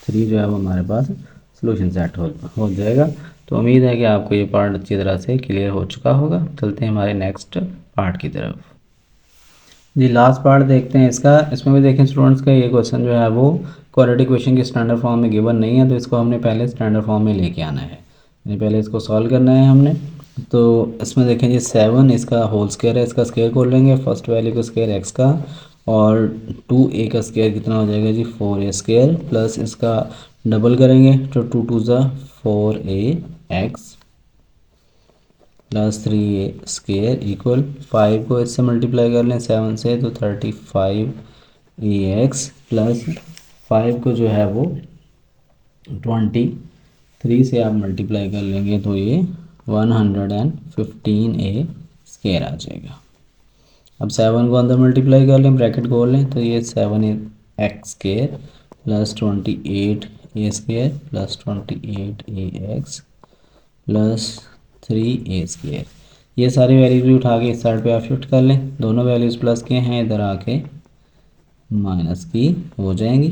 3 जो है वो हमारे पास सॉल्यूशन सेट हो जाएगा। तो उम्मीद है कि आपको ये पार्ट अच्छी तरह से क्लियर हो चुका होगा। चलते हैं हमारे नेक्स्ट पार्ट की तरफ। जी लास्ट पार्ट देखते हैं इसका। इसमें भी देखें स्टूडेंट्स का ये क्वेश्चन जो है वो क्वाड्रेटिक क्वेश्चन की स्टैंडर्ड फॉर्म में गिवन नहीं है, तो इसको हमने पहले स्टैंडर्ड फॉर्म में लेके आना है, यानी पहले इसको सॉल्व करना है हमने। तो इसमें देखें जी 7 इसका होल स्क्वायर है, इसका स्क्वायर खोल लेंगे, फर्स्ट वैल्यू का स्क्वायर एक्स का, और 2a का स्क्वायर कितना हो जाएगा जी, 4a स्क्वायर, प्लस इसका डबल करेंगे तो 2 टू ज़ा 4ax plus 3a square equal 5 को इससे मल्टीप्लाई कर लें 7 से, तो 35ax प्लस 5 को जो है वो 23 से आप मल्टीप्लाई कर लेंगे तो ये 115a स्क्वायर आ जाएगा। अब 7 को अंदर मल्टीप्लाई कर लें, ब्रैकेट खोल लें, तो ये 7x square plus 28a square plus 28ax plus 3a square, ये सारी वैल्यूज भी उठा के इस साइड पे आप शिफ्ट कर लें, दोनों वैल्यूज़ प्लस के हैं, इधर आके माइनस की हो जाएंगी।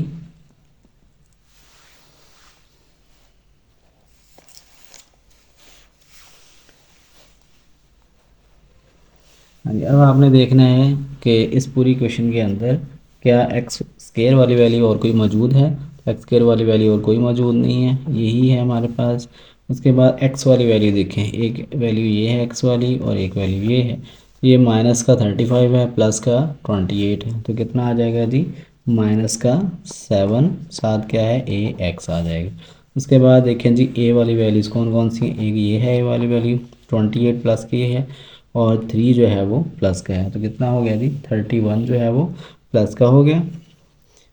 हाँ जी, अब आपने देखना है कि इस पूरी क्वेश्चन के अंदर क्या एक्स स्क्वायर वाली वैल्यू और कोई मौजूद है, एक्स स्क्वायर वाली वैल्यू और कोई मौजूद नहीं है, यही है हमारे पास। उसके बाद एक्स वाली वैल्यू देखें, एक वैल्यू ये है एक्स वाली और एक वैल्यू ये है, ये माइनस का 35 है, प्लस का 28 है, तो कितना आ जाएगा जी, माइनस का 7, साथ क्या है ए एक्स आ जाएगा। उसके बाद देखें जी ए वाली वैल्यूज़ कौन कौन सी हैं, एक ये है ए वाली वैल्यू 28 प्लस की है, और 3 जो है वो प्लस का है, तो कितना हो गया जी, 31 जो है वो प्लस का हो गया,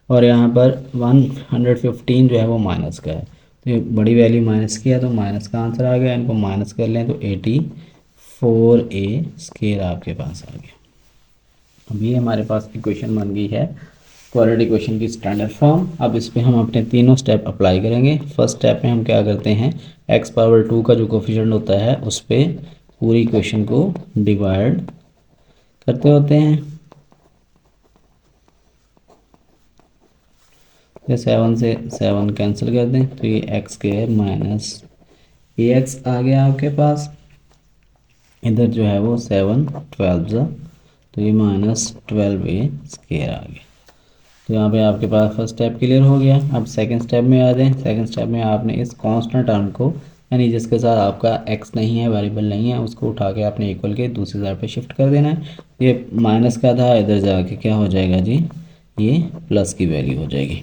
और यहाँ पर 115 जो है वो माइनस का है, तो ये बड़ी वैल्यू माइनस की है, तो माइनस का आंसर आ गया, इनको माइनस कर लें तो 84a स्क्वायर आपके पास आ गया। अब ये हमारे पास इक्वेशन बन गई है क्वाड्रेटिक इक्वेशन की स्टैंडर्ड फॉर्म। अब इस पर हम अपने तीनों स्टेप अप्लाई करेंगे। फर्स्ट स्टेप में हम क्या करते हैं, x⁻² का जो कोफिशिएंट होता है उस पर पूरी इक्वेशन को डिवाइड करते होते हैं। ये 7 से 7 कैंसिल कर दें तो ये एक्स स्क्वायर माइनस ax आ गया आपके पास, इधर जो है वो 7 12 तो ये माइनस 12a स्क्वायर आ गया। तो यहाँ पे आपके पास फर्स्ट स्टेप क्लियर हो गया। अब सेकंड स्टेप में आ जाएं। सेकंड स्टेप में आपने इस कांस्टेंट टर्म को, यानी जिसके साथ आपका x नहीं है, वेरिएबल नहीं है, उसको उठा के आपने इक्वल के दूसरी साइड पे शिफ्ट कर देना है। ये माइनस का था, इधर जाके क्या हो जाएगा जी, ये प्लस की वैल्यू हो जाएगी।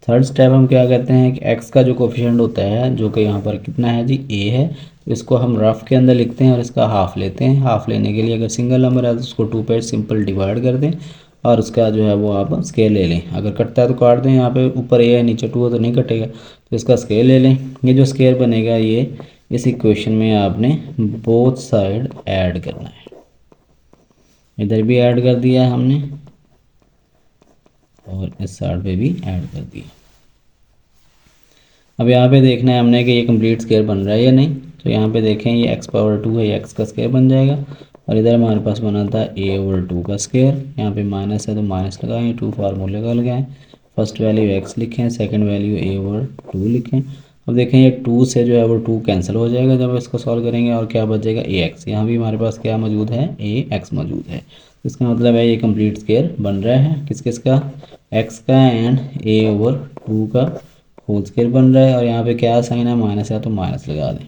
थर्ड स्टेप हम क्या करते हैं कि x का जो कोफिशिएंट होता है, जो कि यहाँ पर कितना है जी, a है, तो इसको हम रफ के अंदर लिखते हैं और इसका हाफ लेते हैं। हाफ लेने के लिए अगर सिंगल नंबर है तो उसको 2 पे सिंपल डिवाइड कर दें और उसका जो है वो आप स्केल ले लें। अगर कटता है तो काट दें, यहाँ पे ऊपर a है नीचे 2 है तो नहीं कटेगा, तो इसका स्केल ले लें। ये जो स्केल बनेगा ये इस इक्वेशन में आपने बोथ साइड ऐड करना है, इधर भी ऐड कर दिया है हमने और इस साइड पे भी ऐड कर दिया। अब यहाँ पे देखना है हमने कि ये कंप्लीट स्क्वायर बन रहा है या नहीं। तो यहाँ पे देखें ये x⁻² है, ये x का स्क्वायर बन जाएगा, और इधर हमारे पास बना था a/2 का स्क्वायर। यहाँ पे माइनस है तो माइनस लगाएं, 2 फार्मूले का लगाएं, फर्स्ट वैल्यू x लिखें, सेकंड वैल्यू a/2 लिखें। अब देखें ये 2 से जो है वो 2 कैंसिल हो जाएगा जब इसको सॉल्व करेंगे, और क्या बच जाएगा ax। यहाँ भी हमारे पास क्या मौजूद है, ax मौजूद है। इसका मतलब है ये कंप्लीट स्क्वायर बन रहा है किस किस का, x का एंड a/2 का, होल स्क्वायर बन रहा है और यहाँ पे क्या साइन है, माइनस है, तो माइनस लगा दें।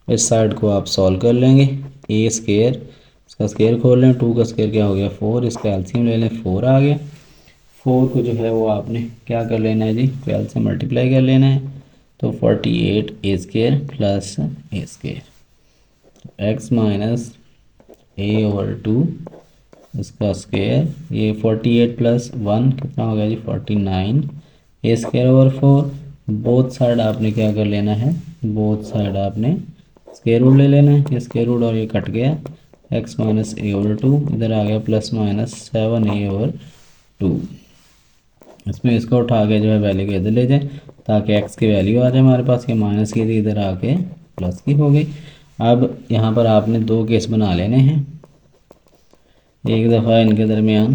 इस साइड को आप सॉल्व कर लेंगे। ए स्क्वायर, इसका स्क्वायर खोल लें, 2 का स्क्वायर क्या हो गया 4, इसका एलसीएम ले लें, 4 आ गया। 4 को जो है वो आपने क्या कर लेना है जी, 12 से मल्टीप्लाई कर लेना है। तो 48 ए स्क्वायर प्लस ए स्क्वायर एक्स माइनस ए ओवर 2 इसका स्क्वायर, ये 48 प्लस 1 कितना हो गया जी 49 ए स्क्वायर ओवर 4। बोथ साइड आपने क्या कर लेना है, बोथ साइड आपने स्क्वायर रूट ले लेना है। ये स्क्वायर रूट और ये कट गया, एक्स माइनस ए ओवर 2 इधर आ गया प्लस माइनस 7 ए ओवर 2। इसमें इसको उठा के जो है वैल्यू को इधर ले जाए ताकि एक्स की वैल्यू आ जाए हमारे पास। ये माइनस की थी इधर आके प्लस की हो गई। अब यहाँ पर आपने दो केस बना लेने हैं। एक दफ़ा इनके दरमियान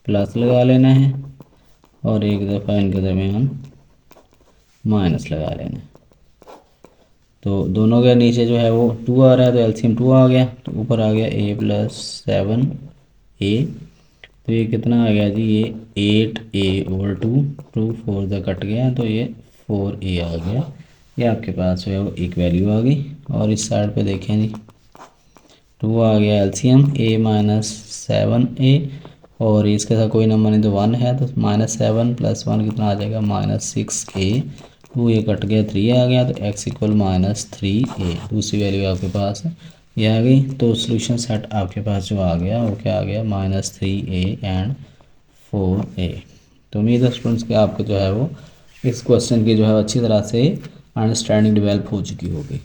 प्लस लगा लेना है और एक दफ़ा इनके दरमियान माइनस लगा लेना है। तो दोनों के नीचे जो है वो 2 आ रहा है तो एलसीएम 2 आ गया, तो ऊपर आ गया a प्लस 7a। तो ये कितना आ गया जी, ये 8a ओवर 2, 2 4 द कट गया तो ये 4a आ गया। ये आपके पास जो है वो एक वैल्यू आ गई। और इस साइड पे देखें जी 2 आ गया एलसीएम a माइनस 7a और इसके साथ कोई नंबर नहीं तो 1 है, तो माइनस 7 प्लस 1 कितना आ जाएगा -6a। 2 ये कट गया 3 आ गया तो x इक्वल -3a। दूसरी वैल्यू आपके पास ये आ गई। तो सोल्यूशन सेट आपके पास जो आ गया वो क्या आ गया -3a एंड 4a। तो उम्मीद है स्टूडेंट्स कि आपको जो है वो इस क्वेश्चन की जो है अच्छी तरह से अंडरस्टैंडिंग डेवलप हो चुकी होगी।